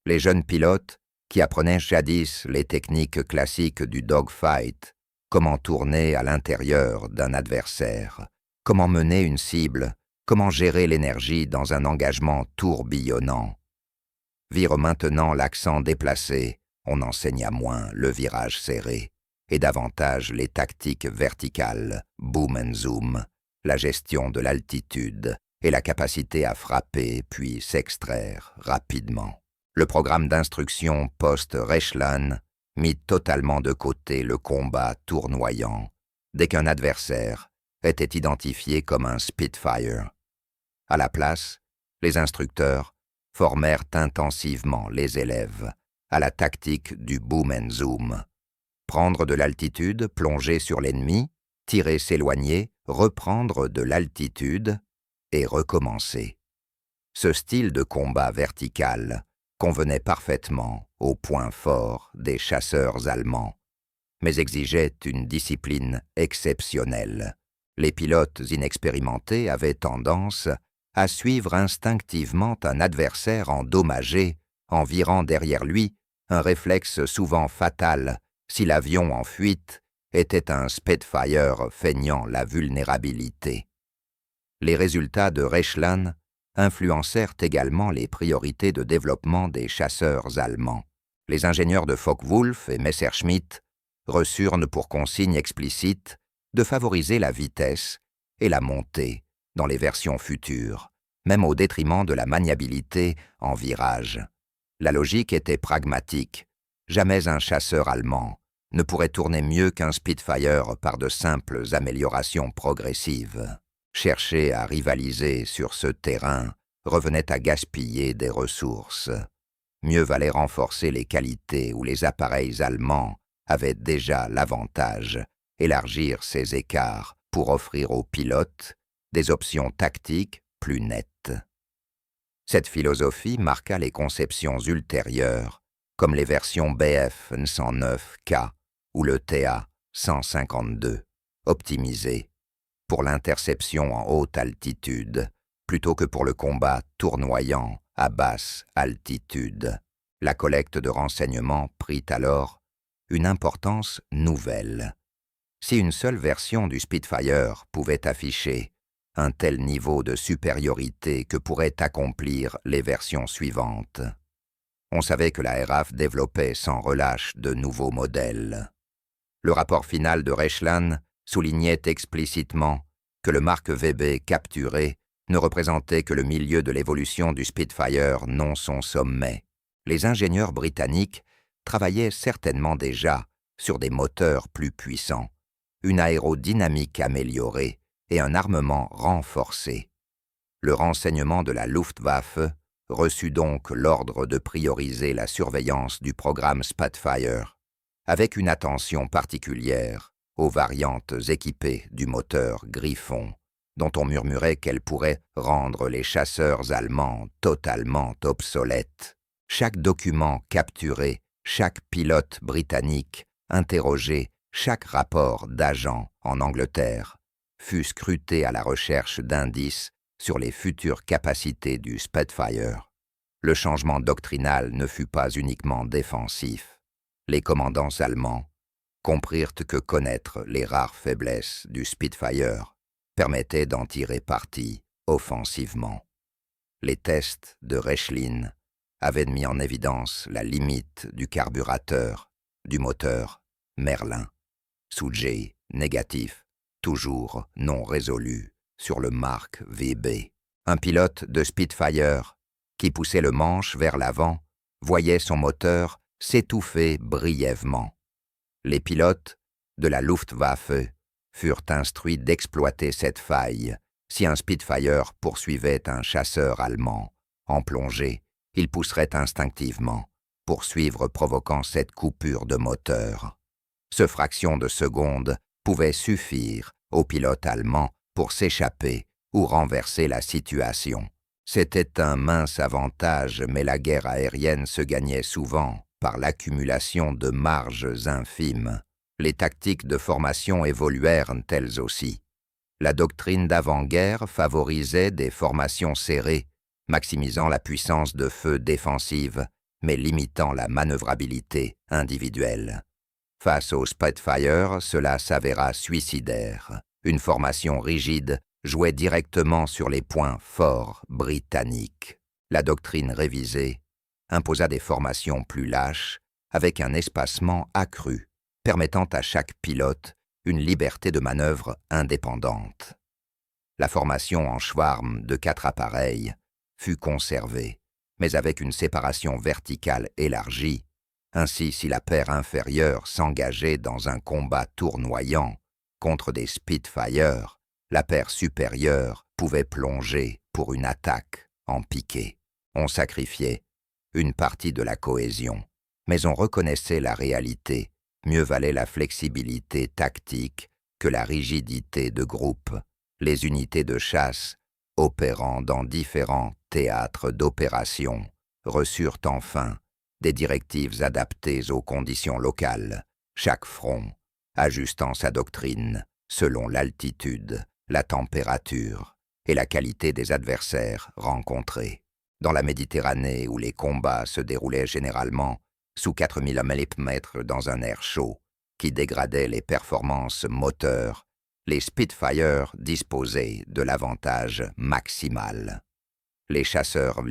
Les jeunes pilotes, qui apprenaient jadis les techniques classiques du dogfight, comment tourner à l'intérieur d'un adversaire, comment mener une cible, comment gérer l'énergie dans un engagement tourbillonnant, virent maintenant l'accent déplacé, on enseigna moins le virage serré, et davantage les tactiques verticales, boom and zoom, la gestion de l'altitude et la capacité à frapper puis s'extraire rapidement. Le programme d'instruction post-Reichlan mit totalement de côté le combat tournoyant dès qu'un adversaire était identifié comme un Spitfire. À la place, les instructeurs formèrent intensivement les élèves à la tactique du boom and zoom. Prendre de l'altitude, plonger sur l'ennemi, tirer, s'éloigner, reprendre de l'altitude et recommencer. Ce style de combat vertical convenait parfaitement au point fort des chasseurs allemands, mais exigeait une discipline exceptionnelle. Les pilotes inexpérimentés avaient tendance à suivre instinctivement un adversaire endommagé en virant derrière lui, un réflexe souvent fatal si l'avion en fuite était un Spitfire feignant la vulnérabilité. Les résultats de Reichlan influencèrent également les priorités de développement des chasseurs allemands. Les ingénieurs de Focke-Wulf et Messerschmitt reçurent pour consigne explicite de favoriser la vitesse et la montée dans les versions futures, même au détriment de la maniabilité en virage. La logique était pragmatique. Jamais un chasseur allemand ne pourrait tourner mieux qu'un Spitfire par de simples améliorations progressives. Chercher à rivaliser sur ce terrain revenait à gaspiller des ressources. Mieux valait renforcer les qualités où les appareils allemands avaient déjà l'avantage, élargir ces écarts pour offrir aux pilotes des options tactiques plus nettes. Cette philosophie marqua les conceptions ultérieures, comme les versions Bf 109K ou le TA 152, optimisées pour l'interception en haute altitude, plutôt que pour le combat tournoyant à basse altitude. La collecte de renseignements prit alors une importance nouvelle. Si une seule version du Spitfire pouvait afficher un tel niveau de supériorité que pourraient accomplir les versions suivantes, on savait que la RAF développait sans relâche de nouveaux modèles. Le rapport final de Reichlan soulignait explicitement que le Mark VB capturé ne représentait que le milieu de l'évolution du Spitfire, non son sommet. Les ingénieurs britanniques travaillaient certainement déjà sur des moteurs plus puissants, une aérodynamique améliorée et un armement renforcé. Le renseignement de la Luftwaffe reçut donc l'ordre de prioriser la surveillance du programme Spitfire, avec une attention particulière aux variantes équipées du moteur Griffon, dont on murmurait qu'elles pourraient rendre les chasseurs allemands totalement obsolètes. Chaque document capturé, chaque pilote britannique interrogé, chaque rapport d'agent en Angleterre fut scruté à la recherche d'indices sur les futures capacités du Spitfire. Le changement doctrinal ne fut pas uniquement défensif. Les commandants allemands comprirent que connaître les rares faiblesses du Spitfire permettait d'en tirer parti offensivement. Les tests de Reichlan avaient mis en évidence la limite du carburateur, du moteur Merlin. Sujet négatif, toujours non résolu, sur le Mark VB. Un pilote de Spitfire, qui poussait le manche vers l'avant, voyait son moteur s'étouffer brièvement. Les pilotes de la Luftwaffe furent instruits d'exploiter cette faille. Si un Spitfire poursuivait un chasseur allemand en plongée, il pousserait instinctivement, poursuivre provoquant cette coupure de moteur. Ce fraction de seconde pouvait suffire au pilote allemand pour s'échapper ou renverser la situation. C'était un mince avantage, mais la guerre aérienne se gagnait souvent par l'accumulation de marges infimes. Les tactiques de formation évoluèrent elles aussi. La doctrine d'avant-guerre favorisait des formations serrées, maximisant la puissance de feu défensive, mais limitant la manœuvrabilité individuelle. Face au Spitfire, cela s'avéra suicidaire. Une formation rigide jouait directement sur les points forts britanniques. La doctrine révisée imposa des formations plus lâches, avec un espacement accru, permettant à chaque pilote une liberté de manœuvre indépendante. La formation en schwarm de 4 appareils fut conservée, mais avec une séparation verticale élargie. Ainsi, si la paire inférieure s'engageait dans un combat tournoyant contre des Spitfire, la paire supérieure pouvait plonger pour une attaque en piqué. On sacrifiait une partie de la cohésion, mais on reconnaissait la réalité. Mieux valait la flexibilité tactique que la rigidité de groupe. Les unités de chasse, opérant dans différents théâtres d'opération, reçurent enfin des directives adaptées aux conditions locales, chaque front ajustant sa doctrine selon l'altitude, la température et la qualité des adversaires rencontrés. Dans la Méditerranée, où les combats se déroulaient généralement sous 4000 mm dans un air chaud, qui dégradait les performances moteurs, les Spitfire disposaient de l'avantage maximal. Les chasseurs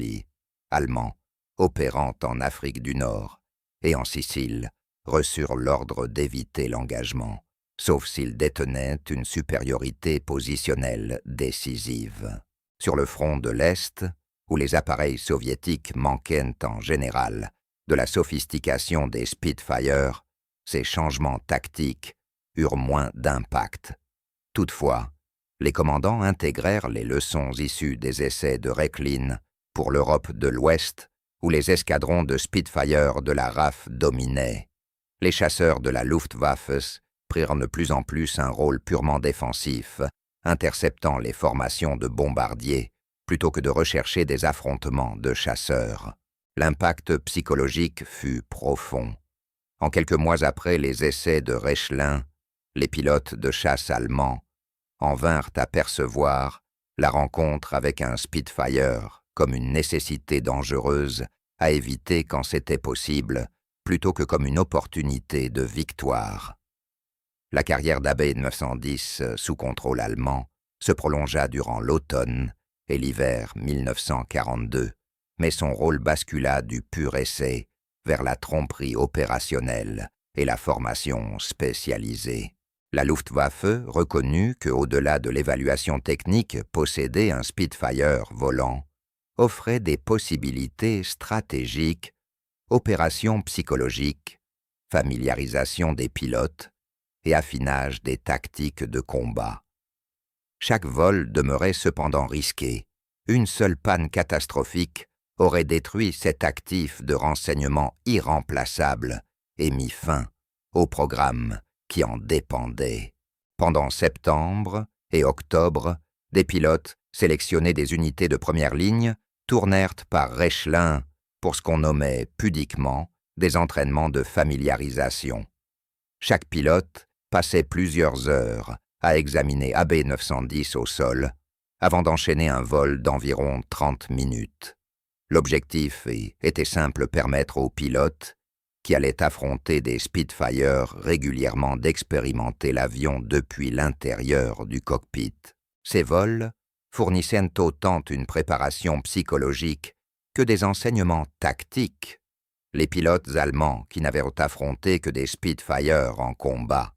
allemands, opérant en Afrique du Nord et en Sicile, reçurent l'ordre d'éviter l'engagement, sauf s'ils détenaient une supériorité positionnelle décisive. Sur le front de l'Est, où les appareils soviétiques manquaient en général de la sophistication des Spitfire, ces changements tactiques eurent moins d'impact. Toutefois, les commandants intégrèrent les leçons issues des essais de Rechlin pour l'Europe de l'Ouest, où les escadrons de Spitfire de la RAF dominaient. Les chasseurs de la Luftwaffe prirent de plus en plus un rôle purement défensif, interceptant les formations de bombardiers plutôt que de rechercher des affrontements de chasseurs. L'impact psychologique fut profond. En quelques mois après les essais de Rechlin, les pilotes de chasse allemands en vinrent à percevoir la rencontre avec un Spitfire comme une nécessité dangereuse à éviter quand c'était possible, plutôt que comme une opportunité de victoire. La carrière d'AB910 sous contrôle allemand se prolongea durant l'automne et l'hiver 1942, mais son rôle bascula du pur essai vers la tromperie opérationnelle et la formation spécialisée. La Luftwaffe reconnut qu'au-delà de l'évaluation technique, posséder un Spitfire volant offrait des possibilités stratégiques, opérations psychologiques, familiarisation des pilotes et affinage des tactiques de combat. Chaque vol demeurait cependant risqué. Une seule panne catastrophique aurait détruit cet actif de renseignement irremplaçable et mis fin au programme qui en dépendait. Pendant septembre et octobre, des pilotes sélectionnés des unités de première ligne tournèrent par Rechlin pour ce qu'on nommait pudiquement des entraînements de familiarisation. Chaque pilote passait plusieurs heures à examiner AB910 au sol avant d'enchaîner un vol d'environ 30 minutes. L'objectif était simple: permettre aux pilotes qui allaient affronter des Spitfire régulièrement d'expérimenter l'avion depuis l'intérieur du cockpit. Ces vols fournissaient autant une préparation psychologique que des enseignements tactiques. Les pilotes allemands, qui n'avaient affronté que des Spitfire en combat,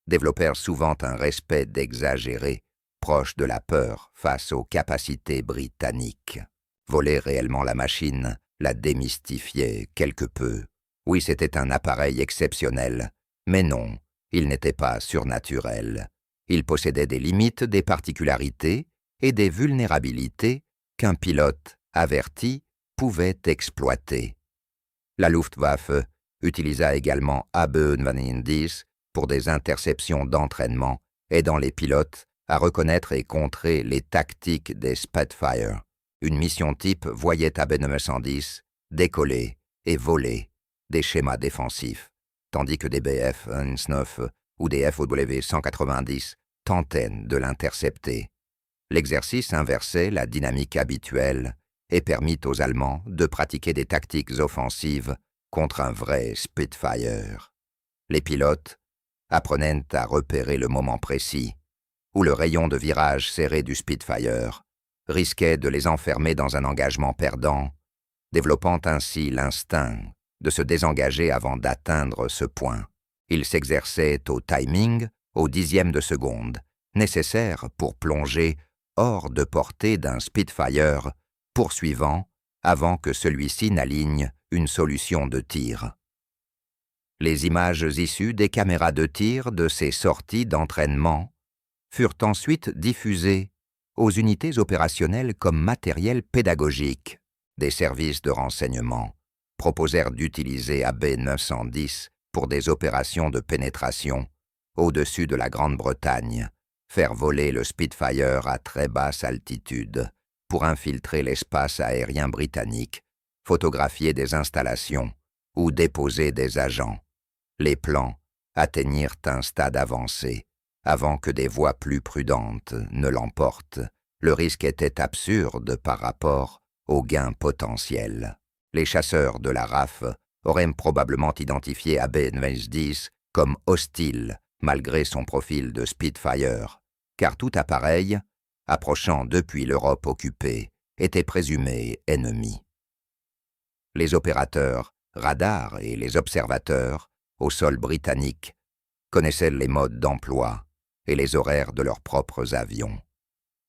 développèrent souvent un respect d'exagéré proche de la peur face aux capacités britanniques. Voler réellement la machine la démystifiait quelque peu. Oui, c'était un appareil exceptionnel, mais non, il n'était pas surnaturel. Il possédait des limites, des particularités et des vulnérabilités qu'un pilote averti pouvait exploiter. La Luftwaffe utilisa également AB-10 pour des interceptions d'entraînement, aidant les pilotes à reconnaître et contrer les tactiques des Spitfire. Une mission type voyait AB-910 décoller et voler des schémas défensifs, tandis que des Bf-119 ou des FOW-190 tentaient de l'intercepter. L'exercice inversait la dynamique habituelle et permit aux Allemands de pratiquer des tactiques offensives contre un vrai Spitfire. Les pilotes apprenaient à repérer le moment précis où le rayon de virage serré du Spitfire risquait de les enfermer dans un engagement perdant, développant ainsi l'instinct de se désengager avant d'atteindre ce point. Ils s'exerçaient au timing, au dixième de seconde, nécessaire pour plonger hors de portée d'un Spitfire poursuivant avant que celui-ci n'aligne une solution de tir. Les images issues des caméras de tir de ces sorties d'entraînement furent ensuite diffusées aux unités opérationnelles comme matériel pédagogique. Des services de renseignement proposèrent d'utiliser AB-910 pour des opérations de pénétration au-dessus de la Grande-Bretagne, faire voler le Spitfire à très basse altitude pour infiltrer l'espace aérien britannique, photographier des installations ou déposer des agents. Les plans atteignirent un stade avancé avant que des voies plus prudentes ne l'emportent. Le risque était absurde par rapport aux gains potentiels. Les chasseurs de la RAF auraient probablement identifié AB-910 comme hostile malgré son profil de Spitfire, car tout appareil, approchant depuis l'Europe occupée, était présumé ennemi. Les opérateurs, radars et les observateurs, au sol britannique, connaissaient les modes d'emploi et les horaires de leurs propres avions.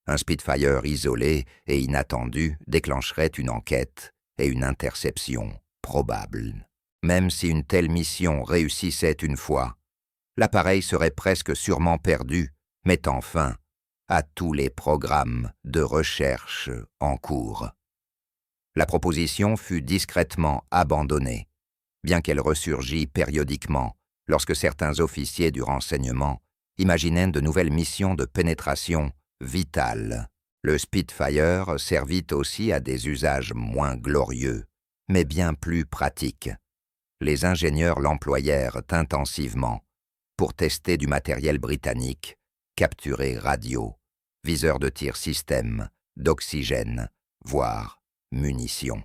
Un Spitfire isolé et inattendu déclencherait une enquête et une interception probable. Même si une telle mission réussissait une fois, l'appareil serait presque sûrement perdu, mettant fin à tous les programmes de recherche en cours. La proposition fut discrètement abandonnée, bien qu'elle ressurgît périodiquement lorsque certains officiers du renseignement imaginaient de nouvelles missions de pénétration vitales. Le Spitfire servit aussi à des usages moins glorieux, mais bien plus pratiques. Les ingénieurs l'employèrent intensivement pour tester du matériel britannique, capturer radio, viseurs de tir système, d'oxygène, voire munitions.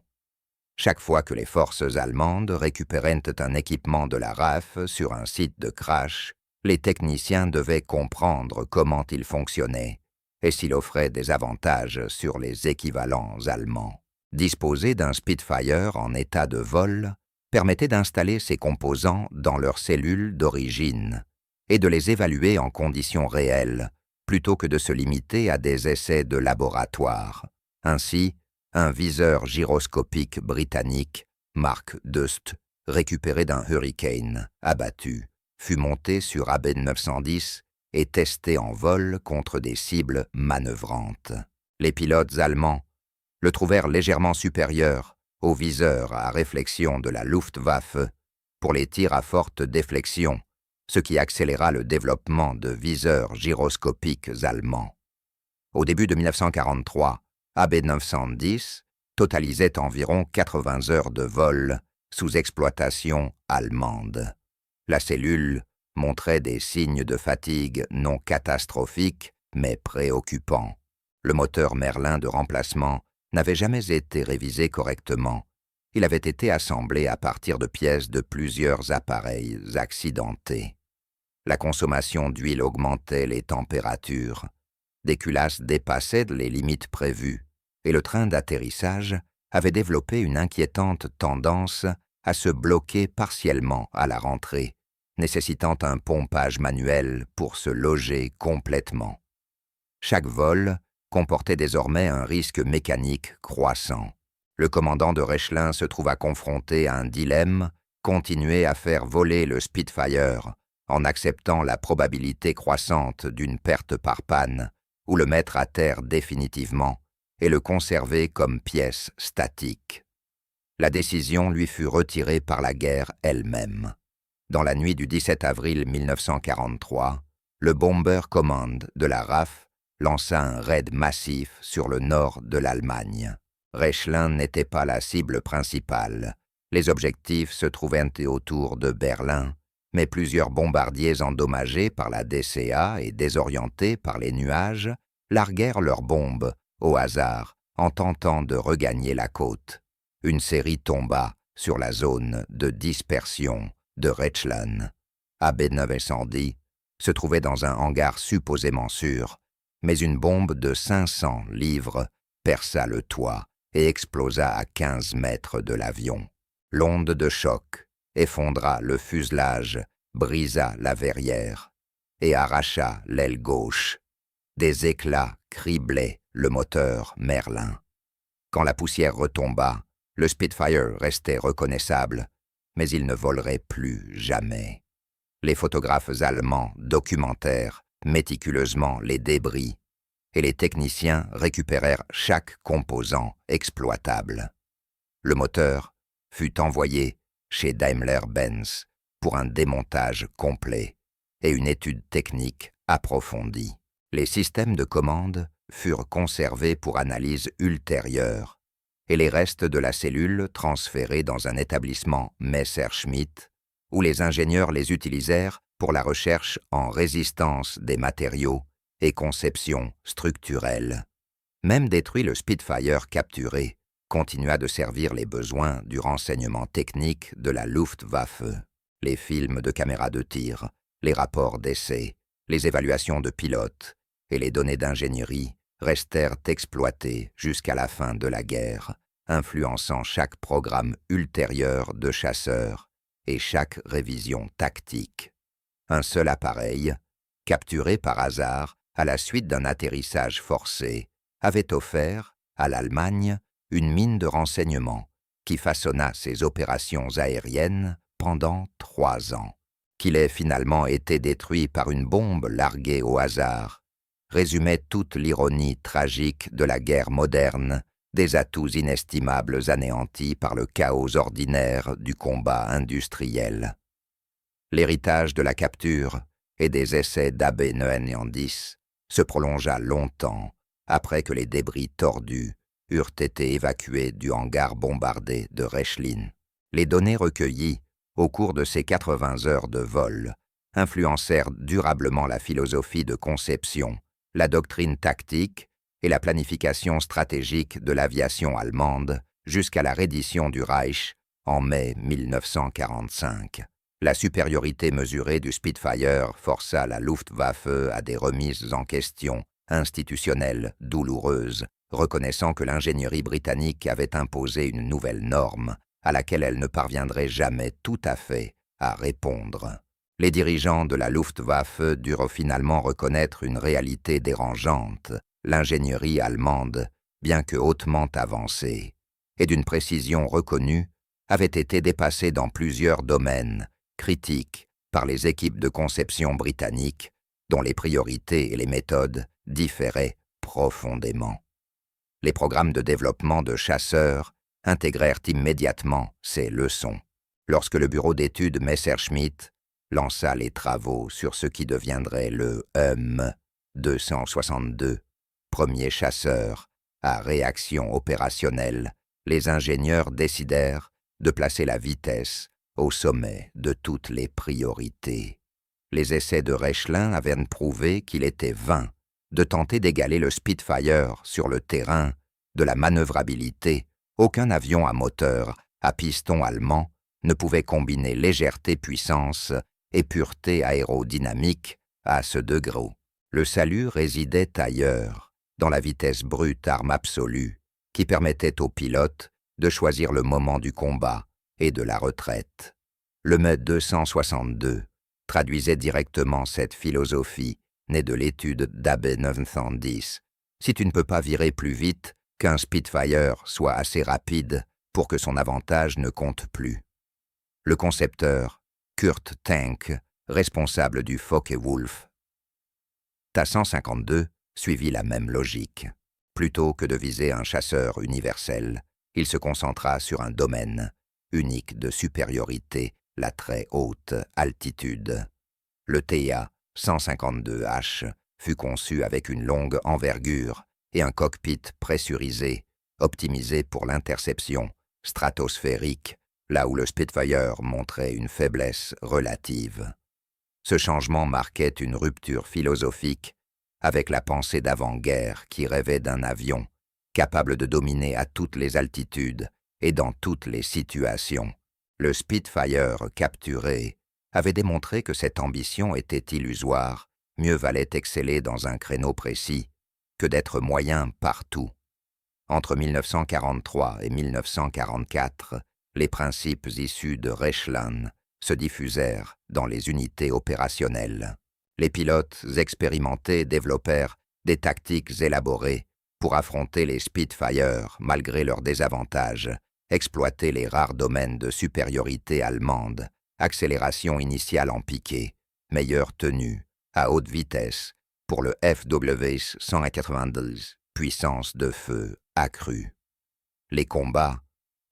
Chaque fois que les forces allemandes récupéraient un équipement de la RAF sur un site de crash, les techniciens devaient comprendre comment il fonctionnait et s'il offrait des avantages sur les équivalents allemands. Disposer d'un Spitfire en état de vol permettait d'installer ces composants dans leurs cellules d'origine et de les évaluer en conditions réelles, plutôt que de se limiter à des essais de laboratoire. Ainsi, un viseur gyroscopique britannique, marque Dust, récupéré d'un Hurricane abattu, fut monté sur AB-910 et testé en vol contre des cibles manœuvrantes. Les pilotes allemands le trouvèrent légèrement supérieur au viseur à réflexion de la Luftwaffe pour les tirs à forte déflexion, ce qui accéléra le développement de viseurs gyroscopiques allemands. Au début de 1943, AB-910 totalisait environ 80 heures de vol sous exploitation allemande. La cellule montrait des signes de fatigue non catastrophiques, mais préoccupants. Le moteur Merlin de remplacement n'avait jamais été révisé correctement. Il avait été assemblé à partir de pièces de plusieurs appareils accidentés. La consommation d'huile augmentait les températures. Des culasses dépassaient les limites prévues, et le train d'atterrissage avait développé une inquiétante tendance à se bloquer partiellement à la rentrée, nécessitant un pompage manuel pour se loger complètement. Chaque vol comportait désormais un risque mécanique croissant. Le commandant de Rechlin se trouva confronté à un dilemme: continuer à faire voler le Spitfire en acceptant la probabilité croissante d'une perte par panne, ou le mettre à terre définitivement et le conserver comme pièce statique. La décision lui fut retirée par la guerre elle-même. Dans la nuit du 17 avril 1943, le Bomber Command de la RAF lança un raid massif sur le nord de l'Allemagne. Rechlin n'était pas la cible principale. Les objectifs se trouvaient autour de Berlin, mais plusieurs bombardiers endommagés par la DCA et désorientés par les nuages larguèrent leurs bombes au hasard en tentant de regagner la côte. Une série tomba sur la zone de dispersion de Rechlin. AB910 se trouvait dans un hangar supposément sûr, mais une bombe de 500 livres perça le toit et explosa à 15 mètres de l'avion. L'onde de choc effondra le fuselage, brisa la verrière et arracha l'aile gauche. Des éclats criblaient le moteur Merlin. Quand la poussière retomba, le Spitfire restait reconnaissable, mais il ne volerait plus jamais. Les photographes allemands documentèrent méticuleusement les débris et les techniciens récupérèrent chaque composant exploitable. Le moteur fut envoyé chez Daimler-Benz pour un démontage complet et une étude technique approfondie. Les systèmes de commande furent conservés pour analyse ultérieure et les restes de la cellule transférés dans un établissement Messerschmitt où les ingénieurs les utilisèrent pour la recherche en résistance des matériaux et conception structurelle. Même détruit, le Spitfire capturé continua de servir les besoins du renseignement technique de la Luftwaffe. Les films de caméras de tir, les rapports d'essai, les évaluations de pilotes et les données d'ingénierie restèrent exploités jusqu'à la fin de la guerre, influençant chaque programme ultérieur de chasseurs et chaque révision tactique. Un seul appareil, capturé par hasard à la suite d'un atterrissage forcé, avait offert à l'Allemagne une mine de renseignement qui façonna ses opérations aériennes pendant 3 ans. Qu'il ait finalement été détruit par une bombe larguée au hasard résumait toute l'ironie tragique de la guerre moderne, des atouts inestimables anéantis par le chaos ordinaire du combat industriel. L'héritage de la capture et des essais d'AB910 se prolongea longtemps après que les débris tordus eurent été évacués du hangar bombardé de Rechlin. Les données recueillies au cours de ces 80 heures de vol influencèrent durablement la philosophie de conception, la doctrine tactique et la planification stratégique de l'aviation allemande jusqu'à la reddition du Reich en mai 1945. La supériorité mesurée du Spitfire força la Luftwaffe à des remises en question institutionnelles douloureuses, reconnaissant que l'ingénierie britannique avait imposé une nouvelle norme à laquelle elle ne parviendrait jamais tout à fait à répondre. Les dirigeants de la Luftwaffe durent finalement reconnaître une réalité dérangeante: l'ingénierie allemande, bien que hautement avancée, et d'une précision reconnue, avait été dépassée dans plusieurs domaines critiques par les équipes de conception britanniques, dont les priorités et les méthodes différaient profondément. Les programmes de développement de chasseurs intégrèrent immédiatement ces leçons. Lorsque le bureau d'études Messerschmitt lança les travaux sur ce qui deviendrait le EM-262, premier chasseur à réaction opérationnelle, les ingénieurs décidèrent de placer la vitesse au sommet de toutes les priorités. Les essais de Rechlin avaient prouvé qu'il était vain de tenter d'égaler le Spitfire sur le terrain de la manœuvrabilité. Aucun avion à moteur à piston allemand ne pouvait combiner légèreté-puissance et pureté aérodynamique à ce degré. Le salut résidait ailleurs, dans la vitesse brute, arme absolue, qui permettait aux pilotes de choisir le moment du combat et de la retraite. Le MED 262 traduisait directement cette philosophie né de l'étude d'AB 910. Si tu ne peux pas virer plus vite, qu'un Spitfire soit assez rapide pour que son avantage ne compte plus. Le concepteur, Kurt Tank, responsable du Focke-Wulf. Ta 152 suivit la même logique. Plutôt que de viser un chasseur universel, il se concentra sur un domaine unique de supériorité, la très haute altitude. Le TA 152H fut conçu avec une longue envergure et un cockpit pressurisé, optimisé pour l'interception stratosphérique, là où le Spitfire montrait une faiblesse relative. Ce changement marquait une rupture philosophique avec la pensée d'avant-guerre qui rêvait d'un avion capable de dominer à toutes les altitudes et dans toutes les situations. Le Spitfire capturé avait démontré que cette ambition était illusoire, mieux valait exceller dans un créneau précis que d'être moyen partout. Entre 1943 et 1944, les principes issus de Reichland se diffusèrent dans les unités opérationnelles. Les pilotes expérimentés développèrent des tactiques élaborées pour affronter les Spitfire malgré leurs désavantages, exploiter les rares domaines de supériorité allemande, accélération initiale en piqué, meilleure tenue, à haute vitesse, pour le FW 192, puissance de feu accrue. Les combats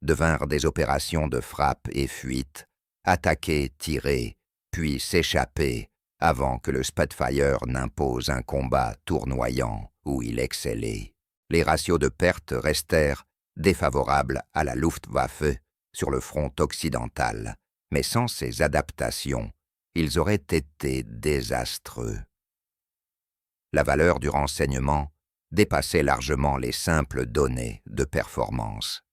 devinrent des opérations de frappe et fuite, attaquer, tirer, puis s'échapper, avant que le Spitfire n'impose un combat tournoyant où il excellait. Les ratios de pertes restèrent défavorables à la Luftwaffe sur le front occidental, mais sans ces adaptations, ils auraient été désastreux. La valeur du renseignement dépassait largement les simples données de performance.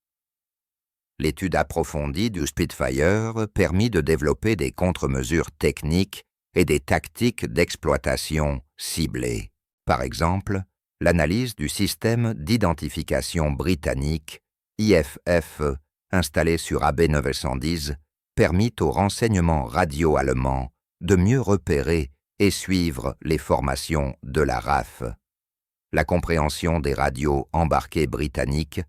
L'étude approfondie du Spitfire permit de développer des contre-mesures techniques et des tactiques d'exploitation ciblées. Par exemple, l'analyse du système d'identification britannique IFF installé sur AB 910 permit au renseignement radio allemand de mieux repérer et suivre les formations de la RAF. La compréhension des radios embarquées britanniques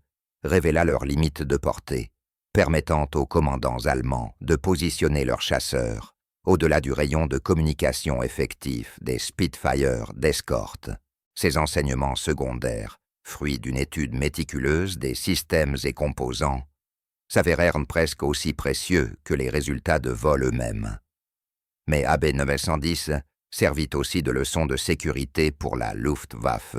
révéla leurs limites de portée, permettant aux commandants allemands de positionner leurs chasseurs au-delà du rayon de communication effectif des Spitfire d'escorte. Ces enseignements secondaires, fruits d'une étude méticuleuse des systèmes et composants, s'avérèrent presque aussi précieux que les résultats de vol eux-mêmes. Mais AB 910 servit aussi de leçon de sécurité pour la Luftwaffe.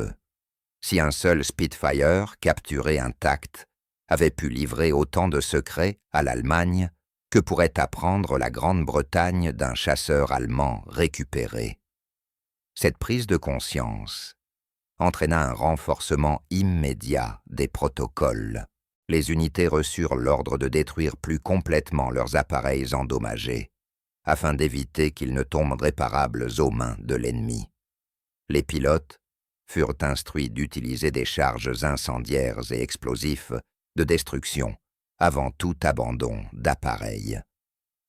Si un seul Spitfire, capturé intact, avait pu livrer autant de secrets à l'Allemagne, que pourrait apprendre la Grande-Bretagne d'un chasseur allemand récupéré? Cette prise de conscience entraîna un renforcement immédiat des protocoles. Les unités reçurent l'ordre de détruire plus complètement leurs appareils endommagés, afin d'éviter qu'ils ne tombent réparables aux mains de l'ennemi. Les pilotes furent instruits d'utiliser des charges incendiaires et explosifs de destruction avant tout abandon d'appareils.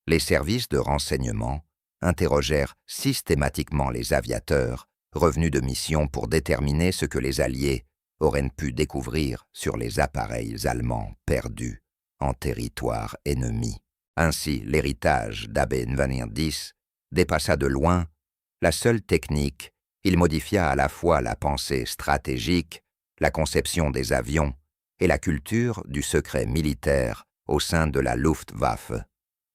Les services de renseignement interrogèrent systématiquement les aviateurs revenus de mission pour déterminer ce que les Alliés auraient pu découvrir sur les appareils allemands perdus en territoire ennemi. Ainsi, l'héritage d'AB 910 dépassa de loin la seule technique. Il modifia à la fois la pensée stratégique, la conception des avions et la culture du secret militaire au sein de la Luftwaffe.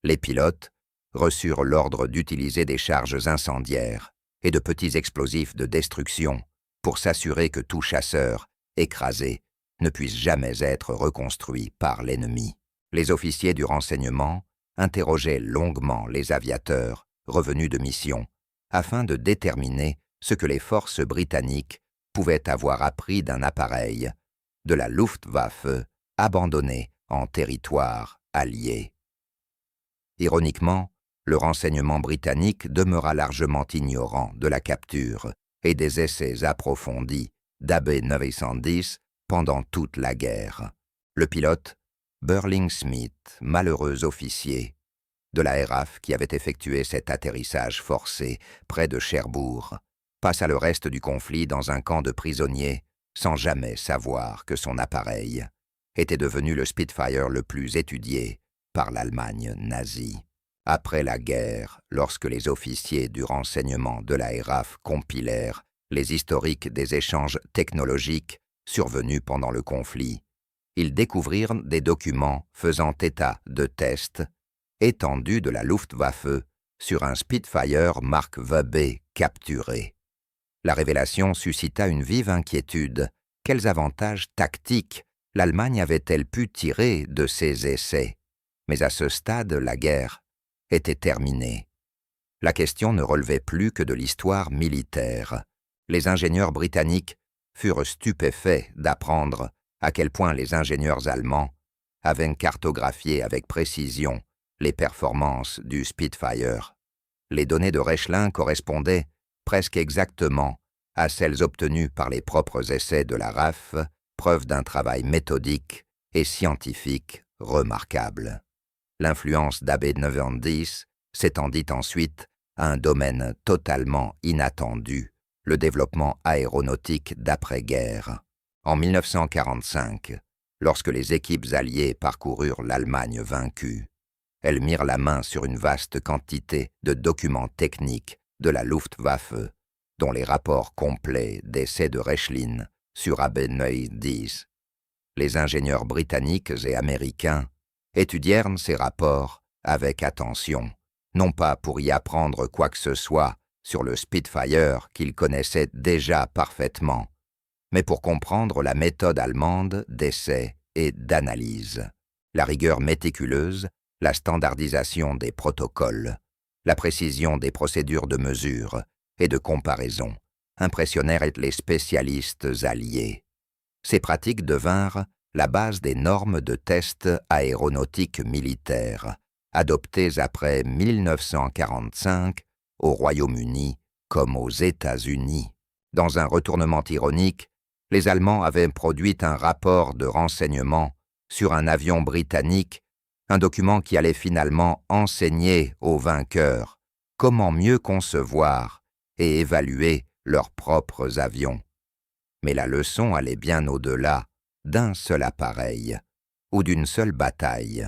Les pilotes reçurent l'ordre d'utiliser des charges incendiaires et de petits explosifs de destruction pour s'assurer que tout chasseur écrasé ne puisse jamais être reconstruit par l'ennemi. Les officiers du renseignement interrogeaient longuement les aviateurs revenus de mission afin de déterminer ce que les forces britanniques pouvaient avoir appris d'un appareil de la Luftwaffe abandonné en territoire allié. Ironiquement, le renseignement britannique demeura largement ignorant de la capture et des essais approfondis d'AB 910 pendant toute la guerre. Le pilote, Burling Smith, malheureux officier de la RAF qui avait effectué cet atterrissage forcé près de Cherbourg, passa le reste du conflit dans un camp de prisonniers sans jamais savoir que son appareil était devenu le Spitfire le plus étudié par l'Allemagne nazie. Après la guerre, lorsque les officiers du renseignement de la RAF compilèrent les historiques des échanges technologiques survenus pendant le conflit, ils découvrirent des documents faisant état de tests étendus de la Luftwaffe sur un Spitfire Mark VB capturé. La révélation suscita une vive inquiétude. Quels avantages tactiques l'Allemagne avait-elle pu tirer de ces essais? Mais à ce stade, la guerre était terminée. La question ne relevait plus que de l'histoire militaire. Les ingénieurs britanniques furent stupéfaits d'apprendre à quel point les ingénieurs allemands avaient cartographié avec précision les performances du Spitfire. Les données de Rechlin correspondaient presque exactement à celles obtenues par les propres essais de la RAF, preuve d'un travail méthodique et scientifique remarquable. L'influence d'AB-90 s'étendit ensuite à un domaine totalement inattendu, le développement aéronautique d'après-guerre. En 1945, lorsque les équipes alliées parcoururent l'Allemagne vaincue, elles mirent la main sur une vaste quantité de documents techniques de la Luftwaffe, dont les rapports complets d'essais de Rechlin sur AB-90. Les ingénieurs britanniques et américains étudièrent ces rapports avec attention, non pas pour y apprendre quoi que ce soit sur le Spitfire qu'ils connaissaient déjà parfaitement, mais pour comprendre la méthode allemande d'essai et d'analyse, la rigueur méticuleuse, la standardisation des protocoles, la précision des procédures de mesure et de comparaison impressionnèrent les spécialistes alliés. Ces pratiques devinrent la base des normes de tests aéronautiques militaires, adoptées après 1945 au Royaume-Uni comme aux États-Unis. Dans un retournement ironique, les Allemands avaient produit un rapport de renseignement sur un avion britannique, un document qui allait finalement enseigner aux vainqueurs comment mieux concevoir et évaluer leurs propres avions. Mais la leçon allait bien au-delà d'un seul appareil ou d'une seule bataille.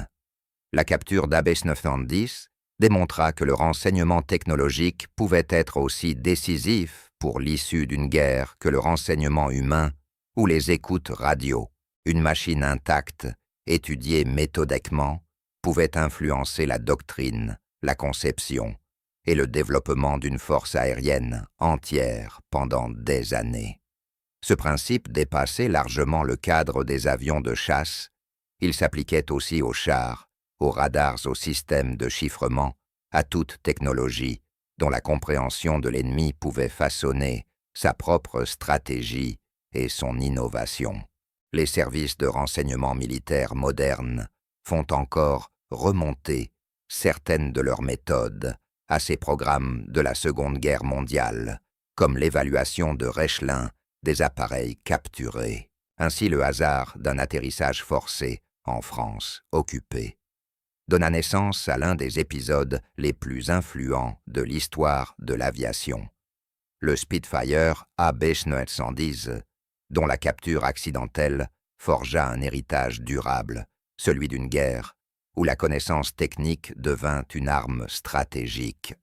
La capture d'AB-90 démontra que le renseignement technologique pouvait être aussi décisif pour l'issue d'une guerre que le renseignement humain ou les écoutes radio. Une machine intacte, étudiée méthodiquement, pouvait influencer la doctrine, la conception et le développement d'une force aérienne entière pendant des années. Ce principe dépassait largement le cadre des avions de chasse. Il s'appliquait aussi aux chars, aux radars, aux systèmes de chiffrement, à toute technologie dont la compréhension de l'ennemi pouvait façonner sa propre stratégie et son innovation. Les services de renseignement militaire modernes font encore remonter certaines de leurs méthodes à ces programmes de la Seconde Guerre mondiale, comme l'évaluation de Rechlin des appareils capturés. Ainsi, le hasard d'un atterrissage forcé en France occupée donna naissance à l'un des épisodes les plus influents de l'histoire de l'aviation. Le Spitfire AB-910, dont la capture accidentelle forgea un héritage durable, celui d'une guerre où la connaissance technique devint une arme stratégique